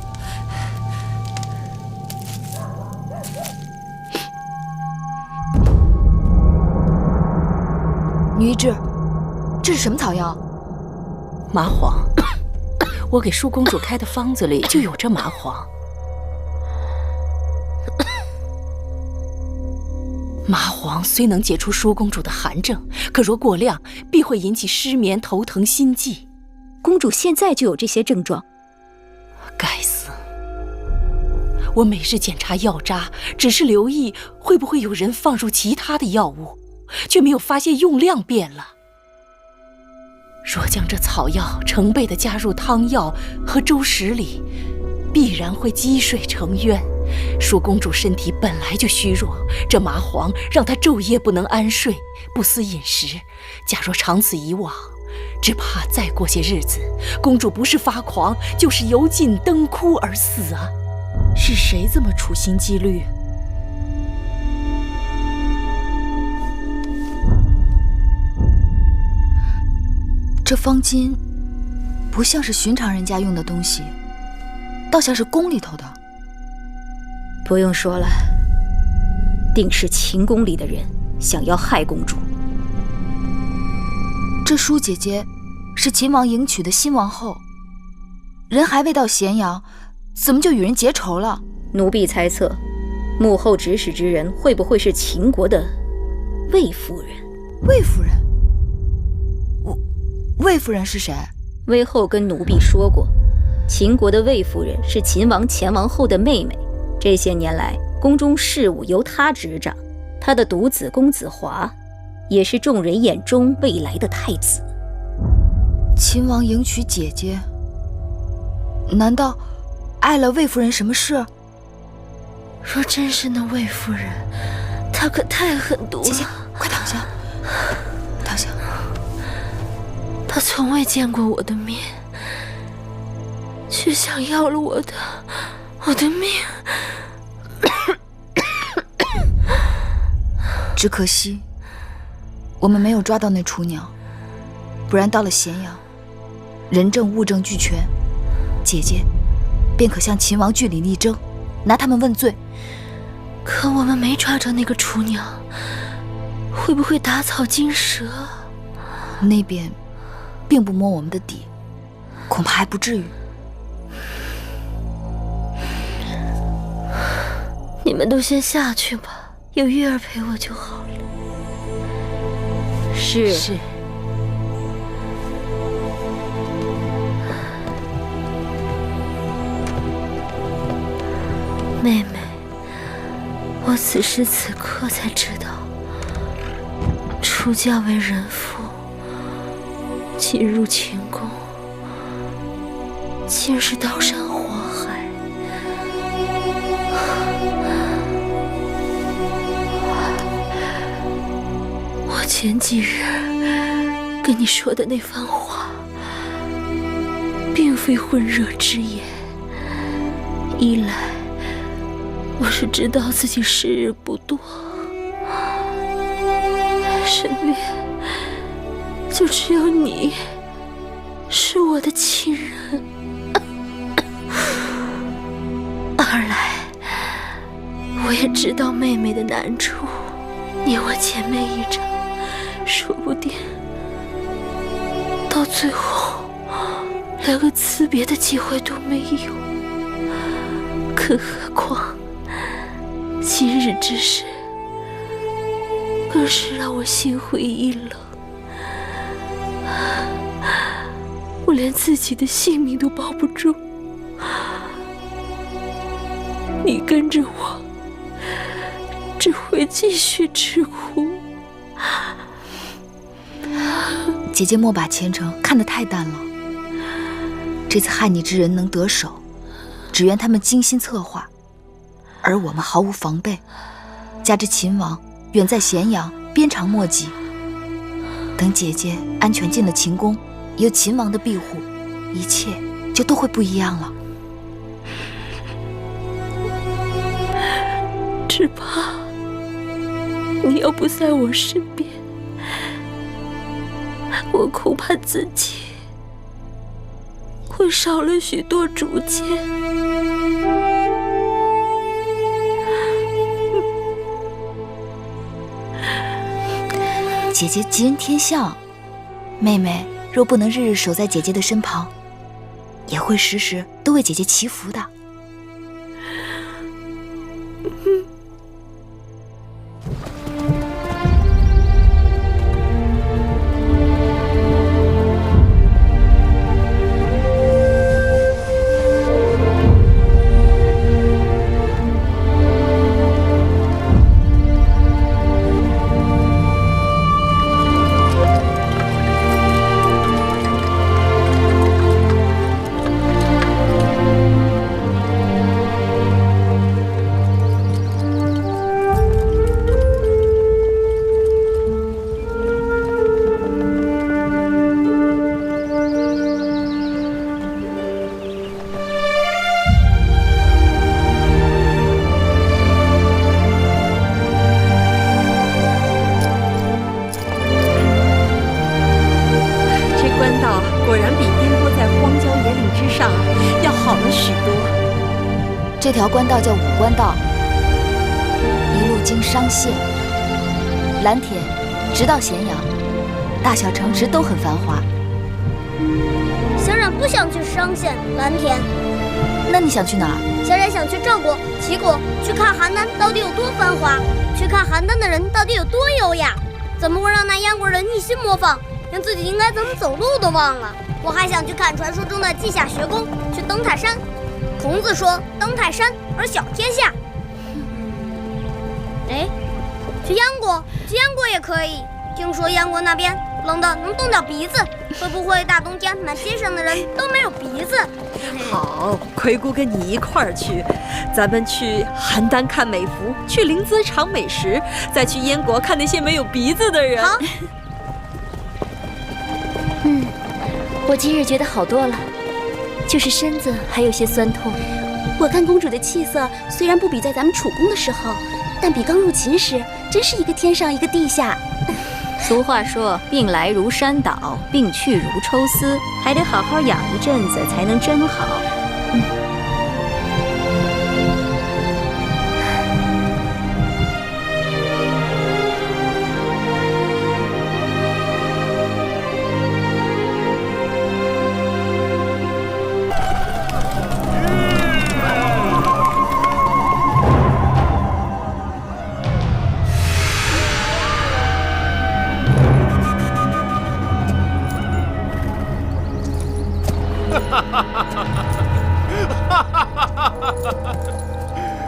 女医治，这是什么草药？麻黄。我给舒公主开的方子里就有这麻黄。麻黄虽能解除舒公主的寒症，可若过量，必会引起失眠、头疼、心悸。公主现在就有这些症状。该死！我每日检查药渣，只是留意会不会有人放入其他的药物，却没有发现用量变了。若将这草药成倍地加入汤药和粥食里，必然会积水成渊。舒公主身体本来就虚弱，这麻黄让她昼夜不能安睡，不思饮食。假若长此以往，只怕再过些日子，公主不是发狂，就是油尽灯枯而死啊！是谁这么处心积虑？这方巾不像是寻常人家用的东西，倒像是宫里头的。不用说了，定是秦宫里的人想要害公主。这舒姐姐是秦王迎娶的新王后，人还未到咸阳，怎么就与人结仇了？奴婢猜测，幕后指使之人会不会是秦国的魏夫人？魏夫人？魏夫人是谁？魏后跟奴婢说过，秦国的魏夫人是秦王前王后的妹妹。这些年来，宫中事务由她执掌，她的独子公子华，也是众人眼中未来的太子。秦王迎娶姐姐，难道碍了魏夫人什么事？若真是那魏夫人，她可太狠毒了。姐姐，快躺下，躺下。她从未见过我的面，却想要了我的命。只可惜，我们没有抓到那雏鸟，不然到了咸阳，人证物证俱全，姐姐便可向秦王据理力争，拿他们问罪。可我们没抓着那个雏鸟，会不会打草惊蛇？那边并不摸我们的底，恐怕还不至于。你们都先下去吧，有月儿陪我就好了。是。妹妹，我此时此刻才知道，出嫁为人妇，进入秦宫，竟是刀山火海。我前几日跟你说的那番话，并非混热之言。一来，我是知道自己时日不多，身边就只有你是我的亲人。二来，我也知道妹妹的难处，你我姐妹一场，说不定到最后连个辞别的机会都没有。更何况今日之事，更是让我心灰意冷。我连自己的性命都保不住，你跟着我，只会继续吃苦。姐姐莫把前程看得太淡了。这次害你之人能得手，只缘他们精心策划，而我们毫无防备，加之秦王远在咸阳，鞭长莫及。等姐姐安全进了秦宫，有秦王的庇护，一切就都会不一样了。只怕你要不在我身边，我恐怕自己会少了许多主见。姐姐吉人天相，妹妹若不能日日守在姐姐的身旁，也会时时都为姐姐祈福的。这条官道叫武官道，一路经商县、蓝田，直到咸阳，大小城池都很繁华。小冉不想去商县、蓝田，那你想去哪儿？小冉想去赵国、齐国，去看邯郸到底有多繁华，去看邯郸的人到底有多优雅。怎么会让那燕国人一心模仿，连自己应该怎么走路都忘了？我还想去看传说中的稷下学宫，去登泰山。孔子说：“登泰山而小天下。”哎，去燕国，去燕国也可以。听说燕国那边冷得能冻掉鼻子，会不会大冬天满街上的人都没有鼻子？好，葵姑跟你一块儿去，咱们去邯郸看美服，去临淄尝美食，再去燕国看那些没有鼻子的人。好。我今日觉得好多了。就是身子还有些酸痛。我看公主的气色虽然不比在咱们楚宫的时候，但比刚入秦时真是一个天上一个地下。俗话说，病来如山倒，病去如抽丝，还得好好养一阵子才能真好。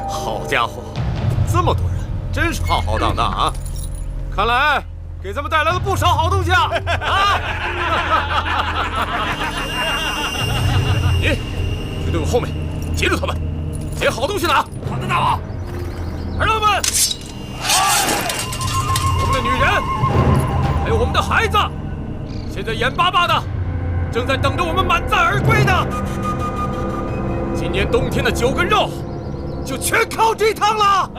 好家伙，这么多人，真是浩浩荡荡啊！看来给咱们带来了不少好东西啊！你去队伍后面，截住他们，捡好东西拿。好的，大王。儿郎们，我们的女人，还有我们的孩子，现在眼巴巴的，正在等着我们满载而归呢。今年冬天的酒跟肉，就全靠这趟了。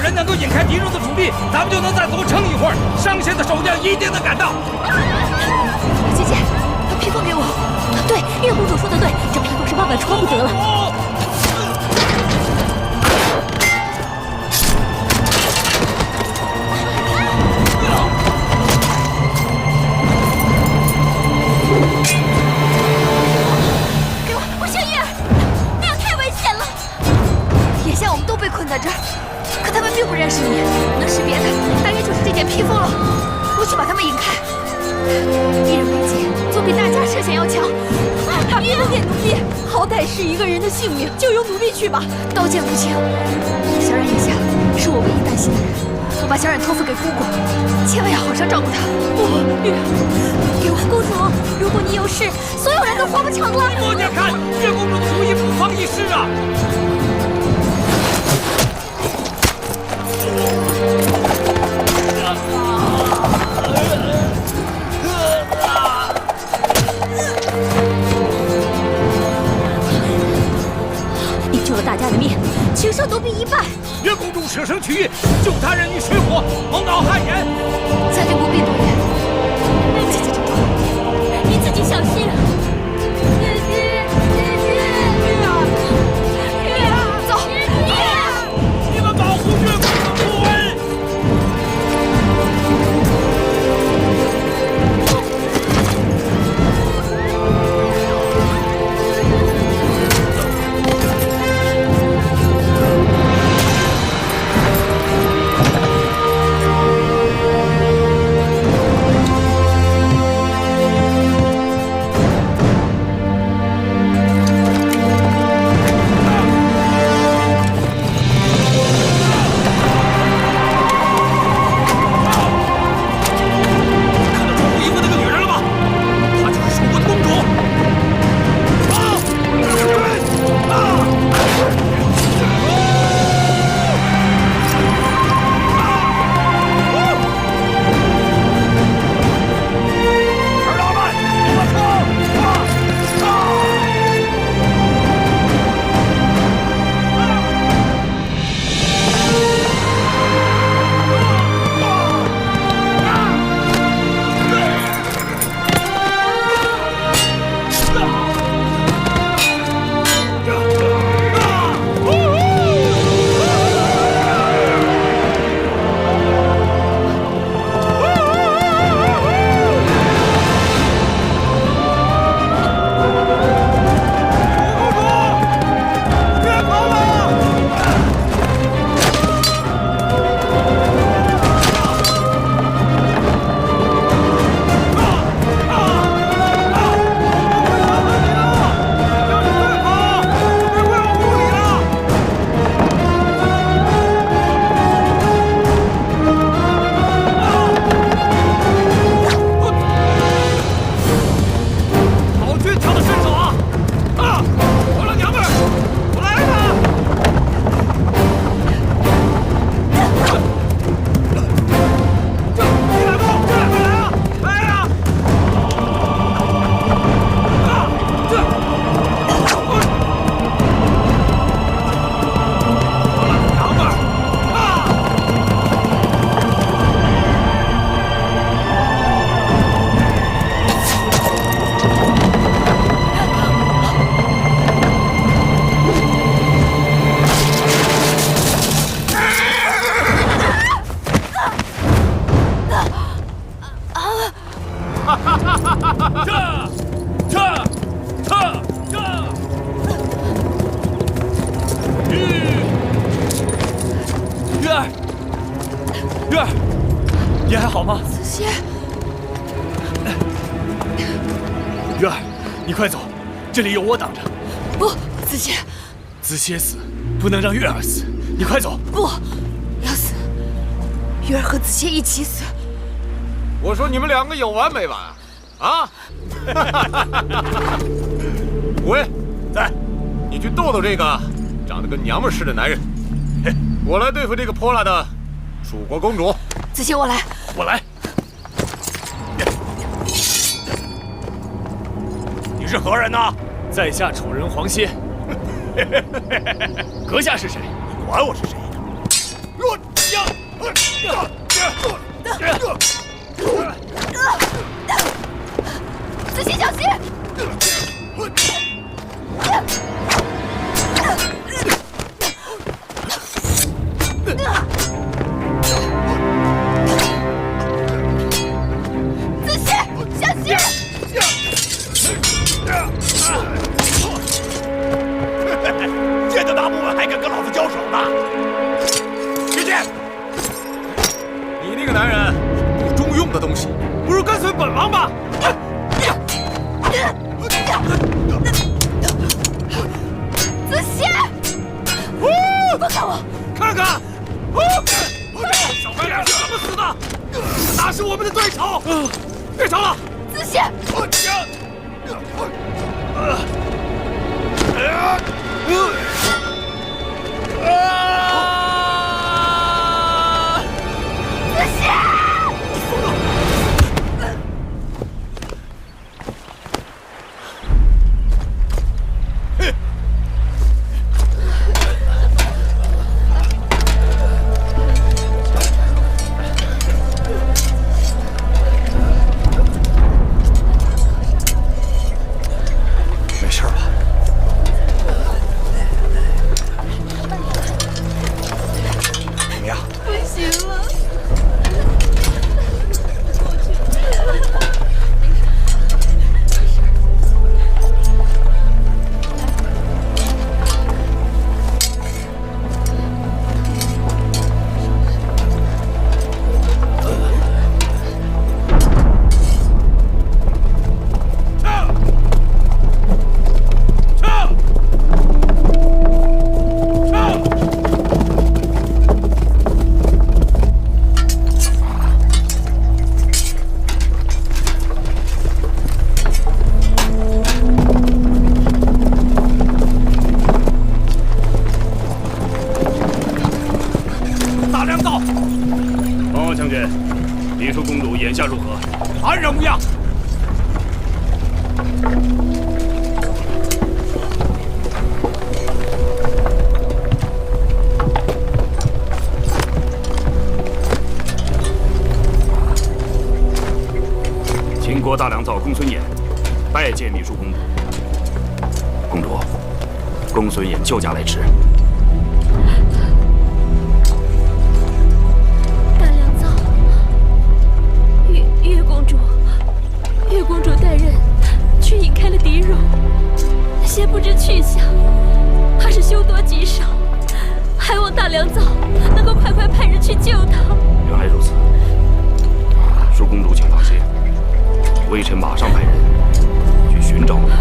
人能够引开敌人的主力，咱们就能再多撑一会儿。上线的守将一定能赶到。姐姐，把披风给我。对，月公主说的对，这披风是万万穿不得了。给我，我姓叶儿，那样太危险了。眼下我们都被困在这儿，可他们并不认识你，那是别的，大约就是这件披风了。我去把他们引开。一人为己，总比大家设想要强。把披风给奴婢，好歹是一个人的性命，就由奴婢去吧。刀剑无情，小冉眼下是我唯一担心的人。我把小冉托付给姑姑，千万要好生照顾她。不，月，给我公主，如果你有事，所有人都活不成了。默家看，月公主的主意不妨一试啊！你救了大家的命，情胜奴婢一半。月公主舍生取义，救他人于水火，蒙恼汗颜。咱就不必多言。姐姐珍重，你自己小心。姐姐，月儿，走。你们保护月公主不为。月儿，你还好吗？子歇，月儿，你快走，这里有我挡着。不，子歇，子歇死，不能让月儿死。你快走。不，要死，月儿和子歇一起死。我说你们两个有完没完啊？武威，在，你去逗逗这个长得跟娘们似的男人。我来对付这个泼辣的楚国公主。子歇，我来。我来。你是何人呐？在下丑人黄歇。阁下是谁？你管我是谁呢？子熙小心！子熙小心！见得大部分还敢跟老子交手呢？别见！你那个男人不中用的东西，不如跟随本王吧！子熙，放开我！看看，小白脸是怎么死的？哪是我们的对手？别吵了！子熙，没事吧？怎么样？不行了。大良造，报将军，黎叔公主眼下如何？安然无恙。秦国大良造公孙衍拜见黎叔公主。公主，公孙衍救驾来迟。大良造，月公主，月公主带人去引开了敌戎，先不知去向，怕是凶多吉少，还望大良造能够快派人去救他。原来如此，叔公主请放心，微臣马上派人去寻找公主。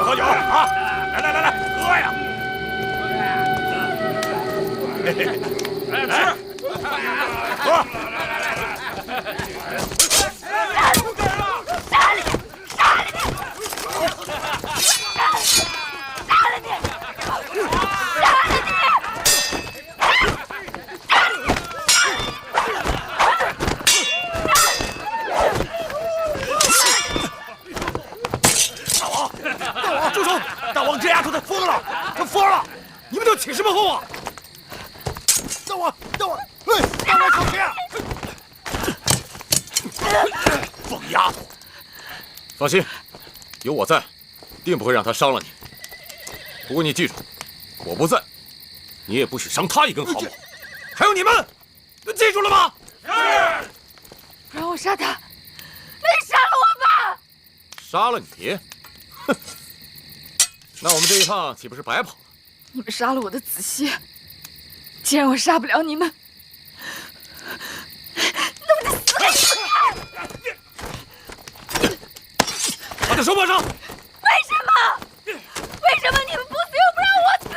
喝酒啊！来，喝呀！来吃，喝！住手！大王这丫头她疯了，她疯了！你们都起什么哄啊？大王，大王小心！疯丫头！放心，有我在，定不会让她伤了你。不过你记住，我不在，你也不许伤她一根毫毛。还有你们，记住了吗？让我杀他！你杀了我吧！杀了你？哼！那我们这一趟岂不是白跑了？你们杀了我的子歇，既然我杀不了你们，那我就死给你们看！把他手绑上！为什么？为什么你们不死又不让我死？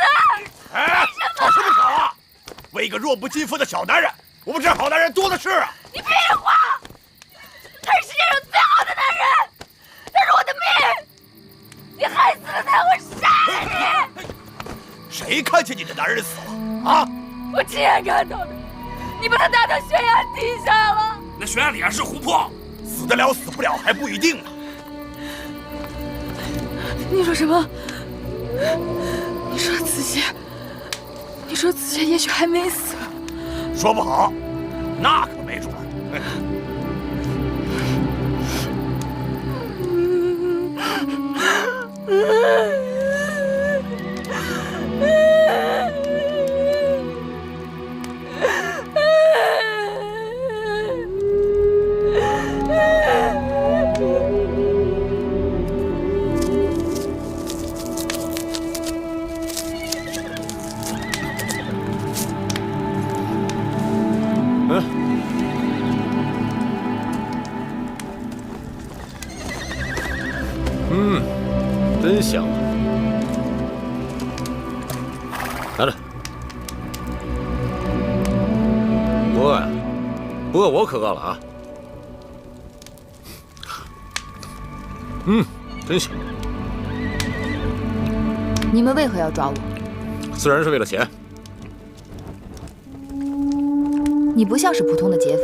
哎，吵什么吵啊！为一个弱不禁风的小男人，我们这好男人多的是啊！你废话！他是世界上最好的男人，他是我的命！你害死了他，我杀了你！谁看见你的男人死了啊？我亲眼看到的，你把他打到悬崖底下了。那悬崖底下是湖泊，死得了死不了还不一定呢。你说什么？你说子歇？你说子歇也许还没死？说不好，那可没准。真香！拿着。不饿呀？不饿我可饿了啊！真香。你们为何要抓我？自然是为了钱。你不像是普通的劫匪，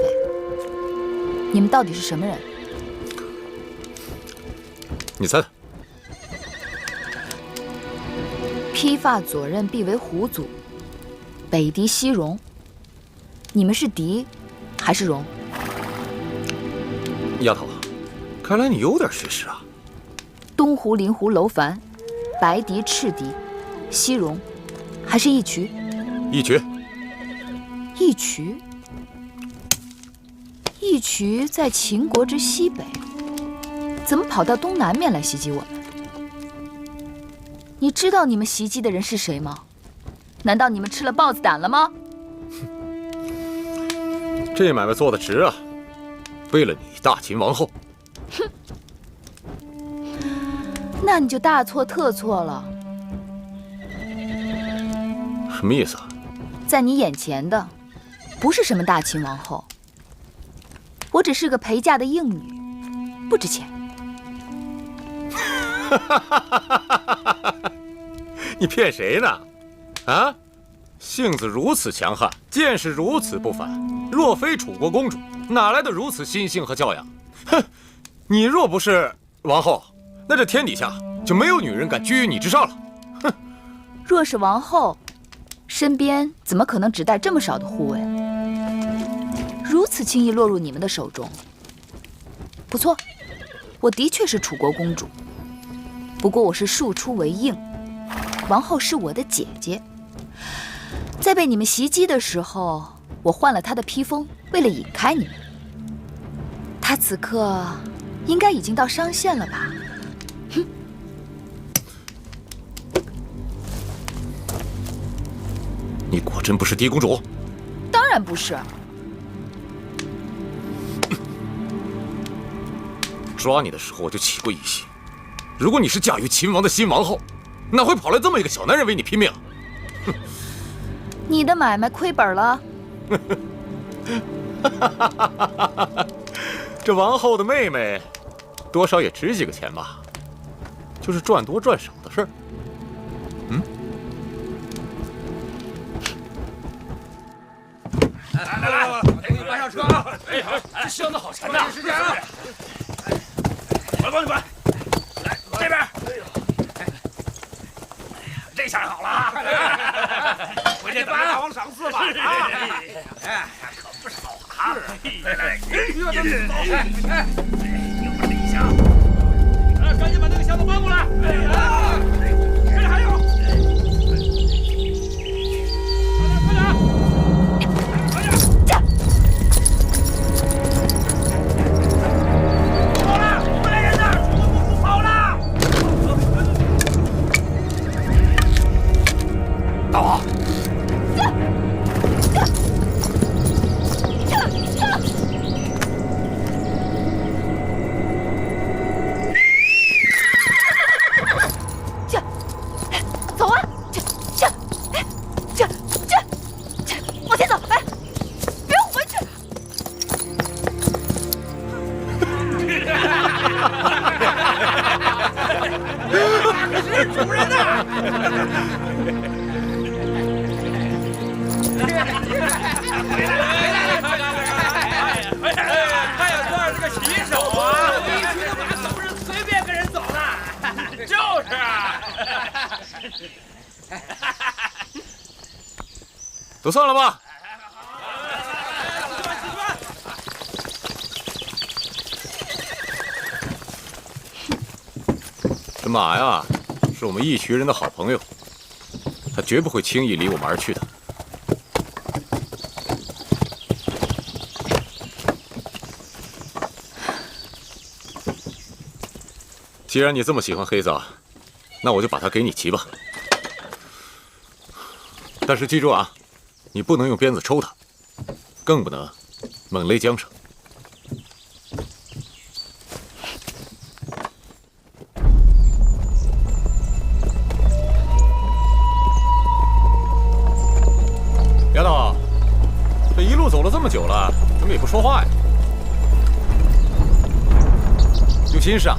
你们到底是什么人？你猜猜。披发左衽，必为虎祖，北狄西戎。你们是狄，还是戎？丫头，看来你有点学识啊。东胡、临胡、楼烦，白狄、赤狄，西戎，还是义渠？义渠。义渠？义渠在秦国之西北，怎么跑到东南面来袭击我们？你知道你们袭击的人是谁吗？难道你们吃了豹子胆了吗？这买卖做得值啊！为了你大秦王后。哼，那你就大错特错了。什么意思啊？在你眼前的，不是什么大秦王后，我只是个陪嫁的应女，不值钱。你骗谁呢？啊，性子如此强悍，见识如此不凡，若非楚国公主，哪来的如此心性和教养？哼，你若不是王后，那这天底下就没有女人敢居于你之上了。哼，若是王后，身边怎么可能只带这么少的护卫？如此轻易落入你们的手中。不错，我的确是楚国公主，不过我是庶出为应。王后是我的姐姐，在被你们袭击的时候，我换了她的披风，为了引开你们。她此刻应该已经到商县了吧？哼！你果真不是狄公主？当然不是。抓你的时候我就起过疑心，如果你是嫁于秦王的新王后，哪会跑来这么一个小男人为你拼命？哼！你的买卖亏本了。这王后的妹妹，多少也值几个钱吧，就是赚多赚少的事儿。来，给你搬上车啊！哎，好，这箱子好沉呐！时间了，我帮你搬。来，这边。这下好了啊！回去等着大王赏赐吧！啊，哎，可不少啊！有这一箱，赶紧把那个箱子搬过来！这里还有，快点！算是个骑手啊！一群的马可不是随便跟人走的。就是啊。都算了吧。这马呀，是我们义渠人的好朋友，他绝不会轻易离我们而去的。既然你这么喜欢黑子，那我就把它给你骑吧。但是记住啊，你不能用鞭子抽它，更不能猛勒缰绳。丫头，这一路走了这么久了，怎么也不说话呀？有心事啊？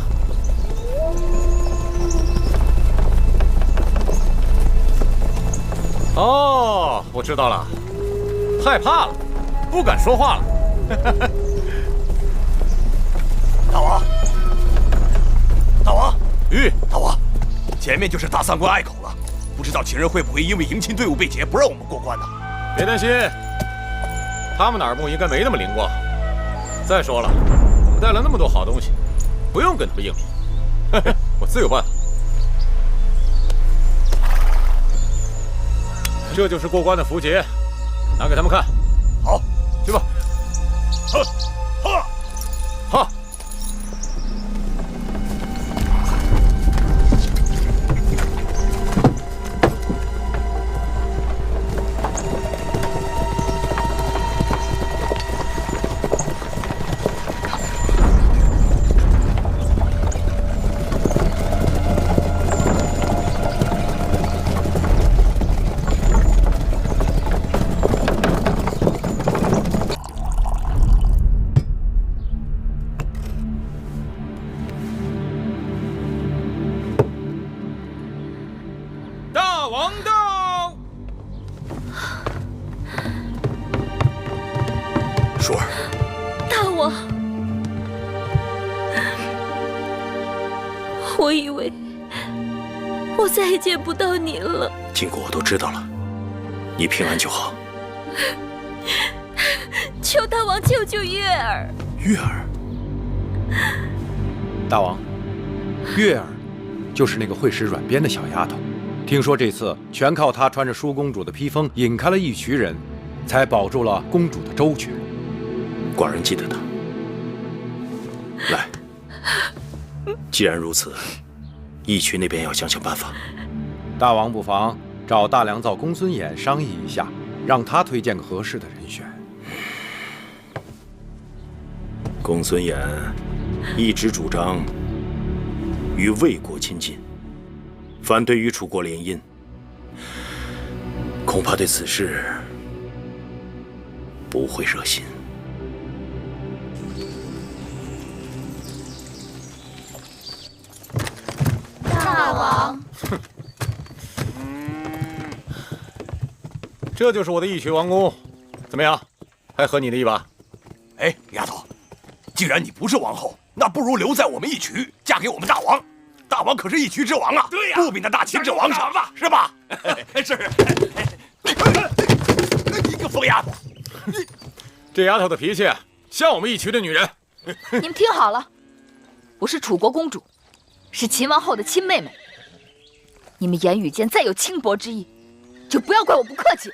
哦，我知道了，害怕了，不敢说话了。大王，大王，大王，前面就是大三关隘口了，不知道秦人会不会因为迎亲队伍被劫，不让我们过关呢？别担心，他们的耳目应该没那么灵光。再说了，我们带了那么多好东西，不用跟他们硬拼，我自有办法。这就是过关的符节，拿给他们看。好，去吧。哈。我以为我再也见不到您了。经过我都知道了，你平安就好。求大王救救月儿。月儿，大王，月儿就是那个会使软鞭的小丫头。听说这次全靠她穿着舒公主的披风引开了义渠人，才保住了公主的周全。寡人记得她。来，既然如此，义渠那边要想想办法。大王不妨找大良造公孙衍商议一下，让他推荐个合适的人选。公孙衍一直主张与魏国亲近，反对与楚国联姻，恐怕对此事不会热心。大王，这就是我的义渠王宫，怎么样？还合你的意吧？哎，丫头，既然你不是王后，那不如留在我们义渠，嫁给我们大王。大王可是义渠之王啊！对呀，不比那大秦之王强吧？是吧？是。你个疯丫头！这丫头的脾气像我们义渠的女人。你们听好了，我是楚国公主，是秦王后的亲妹妹。你们言语间再有轻薄之意，就不要怪我不客气。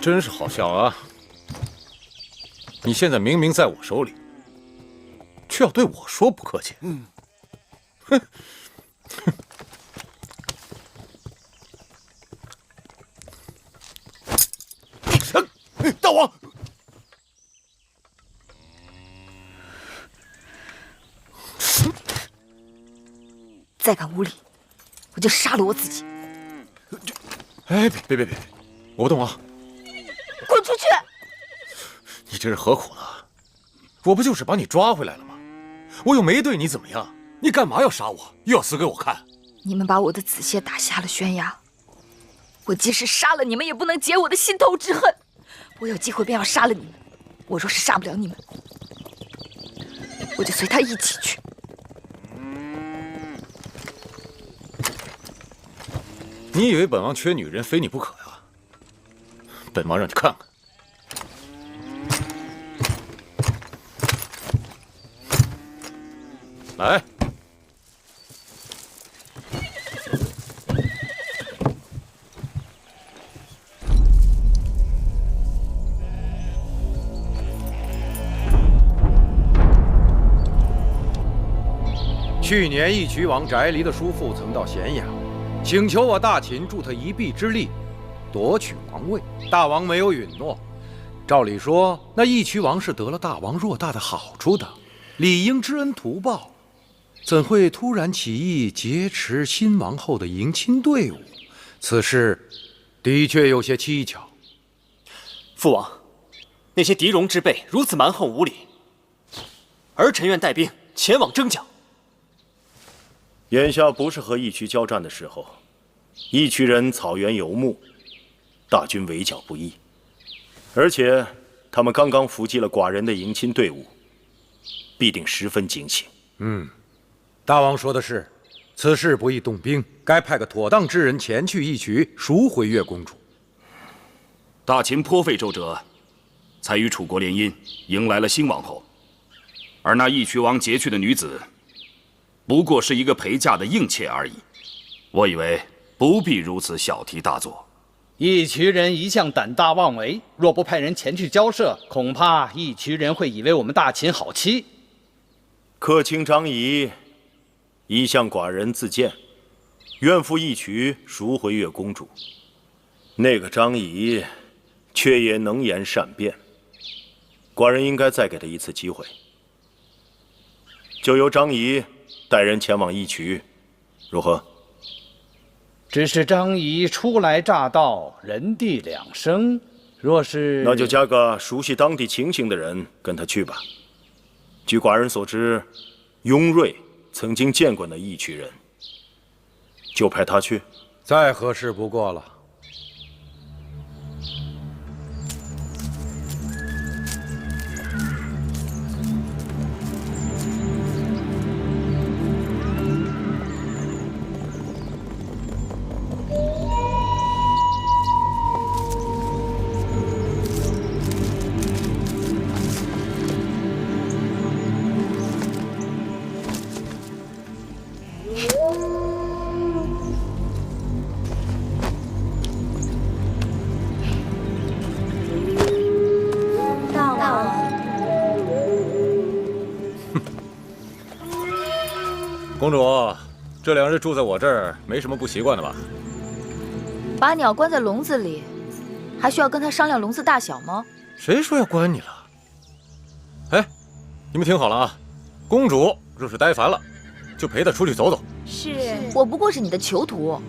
真是好笑啊！你现在明明在我手里，却要对我说不客气。哼！大王，再敢无礼，我就杀了我自己。哎，别，我不动啊！滚出去！你这是何苦呢？我不就是把你抓回来了吗？我又没对你怎么样，你干嘛要杀我？又要死给我看？你们把我的子谢打下了悬崖，我即使杀了你们，也不能解我的心头之恨。我有机会便要杀了你们。我若是杀不了你们，我就随他一起去。你以为本王缺女人，非你不可呀？本王让你看看。来。去年义渠王翟离的叔父曾到咸阳，请求我大秦助他一臂之力，夺取王位。大王没有允诺。照理说，那义渠王是得了大王偌大的好处的，理应知恩图报，怎会突然起意劫持新王后的迎亲队伍？此事的确有些蹊跷。父王，那些狄戎之辈如此蛮横无理，儿臣愿带兵前往征剿。眼下不是和义渠交战的时候，义渠人草原游牧，大军围剿不易，而且他们刚刚伏击了寡人的迎亲队伍，必定十分惊醒。大王说的是，此事不宜动兵，该派个妥当之人前去义渠赎回月公主。大秦颇费周折，才与楚国联姻，迎来了新王后，而那义渠王劫去的女子，不过是一个陪嫁的应妾而已。我以为不必如此小题大做。义渠人一向胆大妄为，若不派人前去交涉，恐怕义渠人会以为我们大秦好欺。客卿张仪一向寡人自荐，愿赴义渠赎回月公主。那个张仪却也能言善辩，寡人应该再给他一次机会。就由张仪带人前往义渠，如何？只是张仪初来乍到，人地两生，若是……那就加个熟悉当地情形的人跟他去吧。据寡人所知，雍瑞曾经见过那义渠人，就派他去，再合适不过了。公主，这2日住在我这儿，没什么不习惯的吧？把鸟关在笼子里，还需要跟他商量笼子大小吗？谁说要关你了？哎，你们听好了啊！公主若是待烦了，就陪她出去走走。是，我不过是你的囚徒，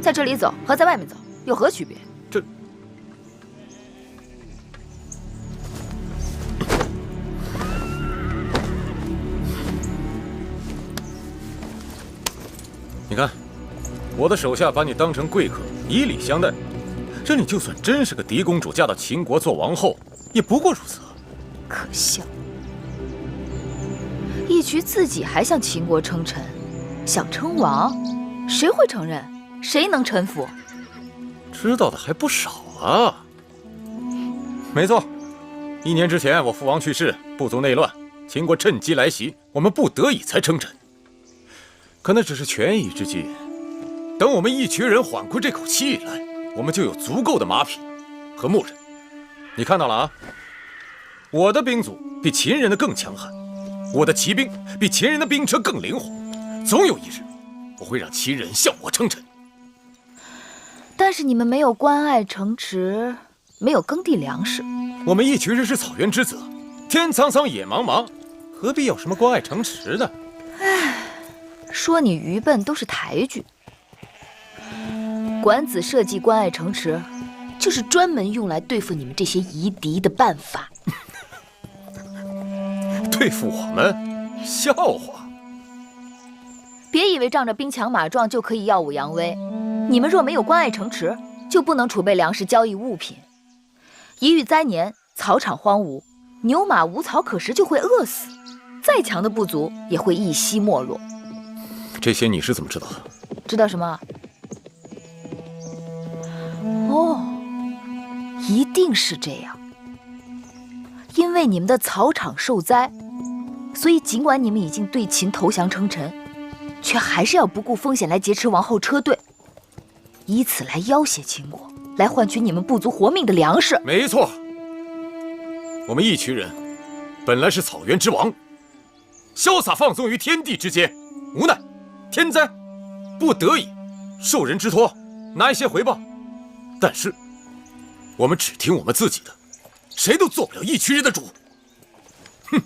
在这里走和在外面走有何区别？你看，我的手下把你当成贵客，以礼相待，这你就算真是个狄公主嫁到秦国做王后，也不过如此。可笑！义渠自己还向秦国称臣，想称王，谁会承认？谁能臣服？知道的还不少啊。没错，1年之前我父王去世，部族内乱，秦国趁机来袭，我们不得已才称臣。可那只是权宜之计，等我们义渠人缓过这口气来，我们就有足够的马匹和牧人。你看到了啊？我的兵卒比秦人的更强悍，我的骑兵比秦人的兵车更灵活。总有一日，我会让秦人向我称臣。但是你们没有关隘城池，没有耕地粮食。我们义渠人是草原之子，天苍苍，野茫茫，何必有什么关隘城池呢？唉。说你愚笨都是抬举。管子设计关隘城池，就是专门用来对付你们这些夷狄的办法。对付我们？笑话！别以为仗着兵强马壮就可以耀武扬威。你们若没有关隘城池，就不能储备粮食交易物品。一遇灾年，草场荒芜，牛马无草可食，就会饿死。再强的部族也会一夕没落。这些你是怎么知道的？知道什么？哦，一定是这样。因为你们的草场受灾，所以尽管你们已经对秦投降称臣，却还是要不顾风险来劫持王后车队，以此来要挟秦国，来换取你们部族活命的粮食。没错，我们一群人本来是草原之王，潇洒放纵于天地之间，无奈天灾，不得已受人之托，拿一些回报。但是我们只听我们自己的，谁都做不了一群人的主。哼！